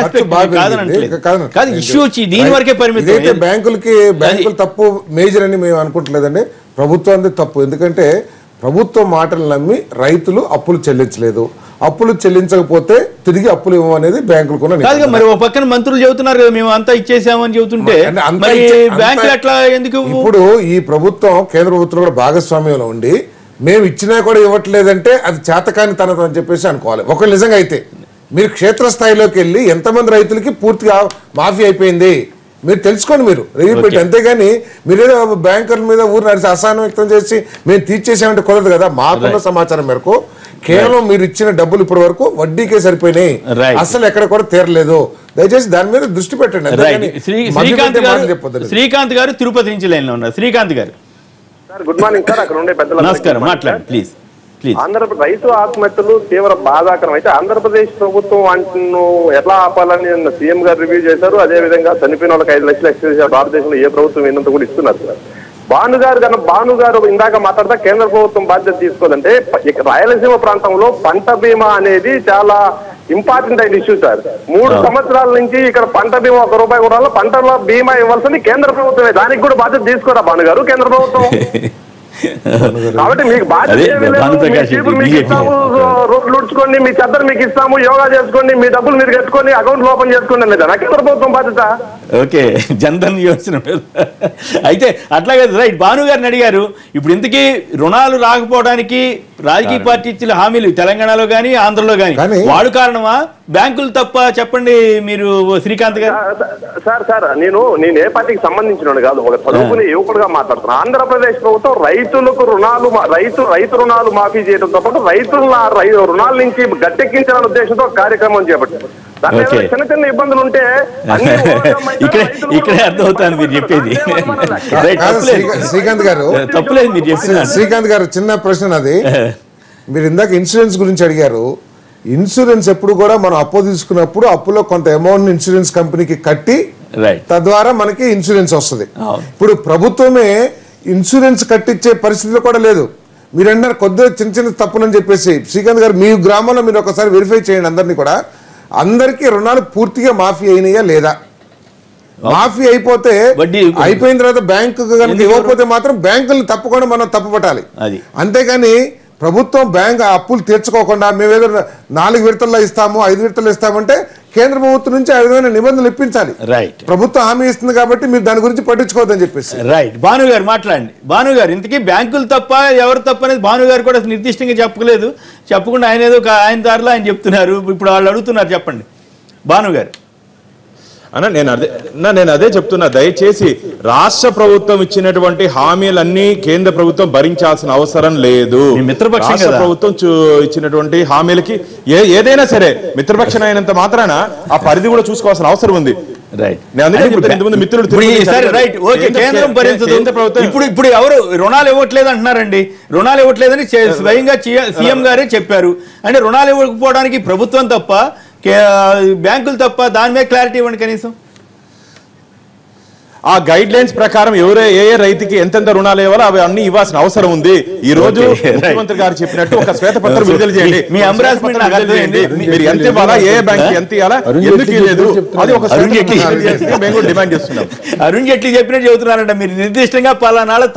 ఇష్యూ వచ్చి దీని వరకే పరిమితం. బ్యాంకులు తప్పు మేజర్ అని మేము అనుకుంటలేదండి, ప్రభుత్వం తప్పు. ఎందుకంటే ప్రభుత్వం మాటలు నమ్మి రైతులు అప్పులు చెల్లించలేదు. అప్పులు చెల్లించకపోతే తిరిగి అప్పులు ఇవ్వమనేది బ్యాంకులు కూడా. మరి ఒక పక్కన మంత్రులు చెబుతున్నారు మేము అంతా ఇచ్చేసామని చెబుతుంటే బ్యాంకులు ఎట్లా ఎందుకు? ఇప్పుడు ఈ ప్రభుత్వం కేంద్ర ప్రభుత్వం కూడా భాగస్వామ్యంలో ఉండి మేము ఇచ్చినా కూడా ఇవ్వట్లేదంటే అది చేతకాని తనతో అని చెప్పేసి అనుకోవాలి. ఒక నిజంగా అయితే మీరు క్షేత్రస్థాయిలోకి వెళ్ళి ఎంతమంది రైతులకి పూర్తిగా మాఫీ అయిపోయింది మీరు తెలుసుకోండి, మీరు రివ్యూ పెట్టి. అంతేగాని మీరేదో బ్యాంకర్ల మీద ఊరు నడిచి అసహనం వ్యక్తం చేసి మేము తీర్చేసామంటే కుదరదు కదా. మాకున్న సమాచారం మేరకు కేవలం మీరు ఇచ్చిన డబ్బులు ఇప్పటి వరకు వడ్డీకే సరిపోయినాయి, అసలు ఎక్కడ కూడా తీరలేదు. దయచేసి దాని మీద దృష్టి పెట్టండి. శ్రీకాంత్ గారు తిరుపతి నుంచి లైన్ లో ఉన్నారు. శ్రీకాంత్ గారు గుడ్ మార్నింగ్ సార్. అక్కడ ఉండే పెద్దలు నమస్కారం, మాట్లాడండి ప్లీజ్. ఆంధ్రప్రదేశ్ రైతు ఆత్మహత్యలు తీవ్ర బాధాకరం. అయితే ఆంధ్రప్రదేశ్ ప్రభుత్వం వాటిను ఎట్లా ఆపాలని సీఎం గారు రివ్యూ చేశారు. అదే విధంగా చనిపోయిన వాళ్ళకి 5 లక్షలు ఎక్స్ట్రా చేశారు. భారతదేశంలో ఏ ప్రభుత్వం ఏంటంత కూడా ఇస్తున్నారు. భాను గారు ఇందాక మాట్లాడతా కేంద్ర ప్రభుత్వం బాధ్యత తీసుకోదంటే రాయలసీమ ప్రాంతంలో పంట బీమా అనేది చాలా ఇంపార్టెంట్ అయిన ఇష్యూ సార్. 3 సంవత్సరాల నుంచి ఇక్కడ పంట బీమా ₹1 కూడా పంటల బీమా ఇవ్వాల్సింది కేంద్ర ప్రభుత్వమే. దానికి కూడా బాధ్యత తీసుకోరా భాను గారు కేంద్ర ప్రభుత్వం? కాబట్టి మీకు రోడ్లు ఉడ్చుకోండి, మీ చెద్దరు మీకు ఇస్తాము, యోగా చేసుకోండి, మీ డబ్బులు మీరు కట్టుకొని అకౌంట్లు ఓపెన్ చేసుకోండి అనేది కేంద్ర ప్రభుత్వం బాధ్యత. ఓకే, జన్ధన్ యోజన. అయితే అట్లాగే రైట్. భాను గారిని అడిగారు, ఇప్పుడు ఇంతకీ రుణాలు రాకపోవడానికి రాజకీయ పార్టీ ఇచ్చిన హామీలు తెలంగాణలో కానీ ఆంధ్రలో కానీ కానీ- వాడు కారణమా బ్యాంకులు తప్ప చెప్పండి మీరు శ్రీకాంత్ గారు. సార్ నేను ఏ పార్టీకి సంబంధించిన కాదు, ఒక చదువుకునే యువకుడుగా మాట్లాడుతున్నా. ఆంధ్రప్రదేశ్ ప్రభుత్వం రైతులకు రైతు రుణాలు మాఫీ చేయడంతో పాటు రుణాల నుంచి గట్టెక్కించాలనే ఉద్దేశంతో కార్యక్రమం చేపట్టారు. దాని మీద Okay. చిన్న ఇబ్బందులు ఉంటే ఇక్కడే అర్థమవుతాను మీరు చెప్పేది. Right, కాదు, తప్పులేదు. శ్రీకాంత్ గారు తప్పులేదు మీరు చెప్తున్నారు. శ్రీకాంత్ గారు చిన్న ప్రశ్న అది. మీరు ఇందాక ఇన్సూరెన్స్ గురించి అడిగారు. ఇన్సూరెన్స్ ఎప్పుడు కూడా మనం అప్పు తీసుకున్నప్పుడు అప్పులో కొంత అమౌంట్ ఇన్సూరెన్స్ కంపెనీకి కట్టి రైట్ తద్వారా మనకి ఇన్సూరెన్స్ వస్తుంది. అవును. ఇప్పుడు ప్రభుత్వమే ఇన్సూరెన్స్ కట్టించే పరిస్థితిలో కూడా లేదు. మీరు అన్నారు కొద్దిగా చిన్న తప్పునని చెప్పేసి. శ్రీకాంత్ గారు మీ గ్రామంలో మీరు ఒకసారి వెరిఫై చేయండి అందరినీ కూడా. అందరికీ రుణాలు పూర్తిగా మాఫీ అయినాయా లేదా? మాఫీ అయిపోతే అయిపోయిన తర్వాత బ్యాంకు కనుక ఇవ్వకపోతే మాత్రం బ్యాంకులు తప్పకుండా మనం తప్పుపట్టాలి. అంతేగాని ప్రభుత్వం బ్యాంక్ అప్పులు తీర్చుకోకుండా మేము ఏదో 4 విడతల్లో ఇస్తాము 5 విడతల్లో ఇస్తామంటే కేంద్ర ప్రభుత్వం నుంచి ఆ విధమైన నిబంధనలు ఇప్పించాలి. రైట్, ప్రభుత్వం హామీ ఇస్తుంది కాబట్టి మీరు దాని గురించి పట్టించుకోవద్దని చెప్పేసి. రైట్. భాను గారు మాట్లాడండి. భాను గారు, ఇంతకీ బ్యాంకులు తప్ప ఎవరు తప్ప అనేది భాను గారు కూడా నిర్దిష్టంగా చెప్పలేదు. చెప్పకుండా ఆయన ఏదో ఆయన దారిలో ఆయన చెప్తున్నారు. ఇప్పుడు వాళ్ళు అడుగుతున్నారు, చెప్పండి భాను గారు. నేను అదే చెప్తున్నా. దయచేసి రాష్ట్ర ప్రభుత్వం ఇచ్చినటువంటి హామీలన్నీ కేంద్ర ప్రభుత్వం భరించాల్సిన అవసరం లేదు. రాష్ట్ర ప్రభుత్వం ఇచ్చినటువంటి హామీలకి ఏదైనా సరే మిత్రపక్షం అయినంత మాత్రాన ఆ పరిధి కూడా చూసుకోవాల్సిన అవసరం ఉంది. ఇప్పుడు ఎవరు రుణాలు ఇవ్వట్లేదు అంటున్నారండి. రుణాలు ఇవ్వట్లేదని స్వయంగా సీఎం గారే చెప్పారు. అంటే రుణాలు ఇవ్వకపోవడానికి ప్రభుత్వం తప్ప బ్యాంకులు తప్ప? దాని మీద క్లారిటీ ఇవ్వండి కనీసం. ఆ గైడ్ లైన్స్ ప్రకారం ఏ రైతుకి ఎంతెంత రుణాలు ఇవ్వాలో అవి అన్ని ఇవ్వాల్సిన అవసరం ఉంది. ఈ రోజు ముఖ్యమంత్రి గారు చెప్పినట్టు ఒక శ్వేతపత్రం విడుదల చేయండి. మీరు ఎంత ఇవ్వాలా, ఏ బ్యాంక్ ఎంత ఇవ్వాలా, ఎందుకు లేదు, అది ఒక మేము డిమాండ్ చేస్తున్నాం. అరుణ్ జైట్లీ చెప్పినట్టు చెబుతున్నారంట. మీరు నిర్దిష్టంగా పలానాళ్ళ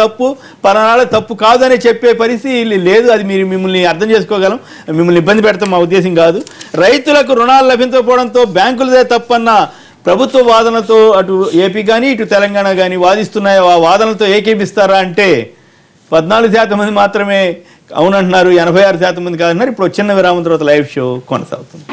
తప్పు కాదు అని చెప్పే పరిస్థితి లేదు. అది మీరు మిమ్మల్ని అర్థం చేసుకోగలం, మిమ్మల్ని ఇబ్బంది పెడతాం మా ఉద్దేశం కాదు. రైతులకు రుణాలు లభించకపోవడంతో బ్యాంకులదే తప్పన్న ప్రభుత్వ వాదనతో అటు ఏపీ కానీ ఇటు తెలంగాణ కానీ వాదిస్తున్నాయి. ఆ వాదనలతో ఏకీపిస్తారా అంటే 14% మంది మాత్రమే అవునంటున్నారు, 86% మంది కాదంటున్నారు. ఇప్పుడు చిన్న విరామం తర్వాత లైవ్ షో కొనసాగుతుంది.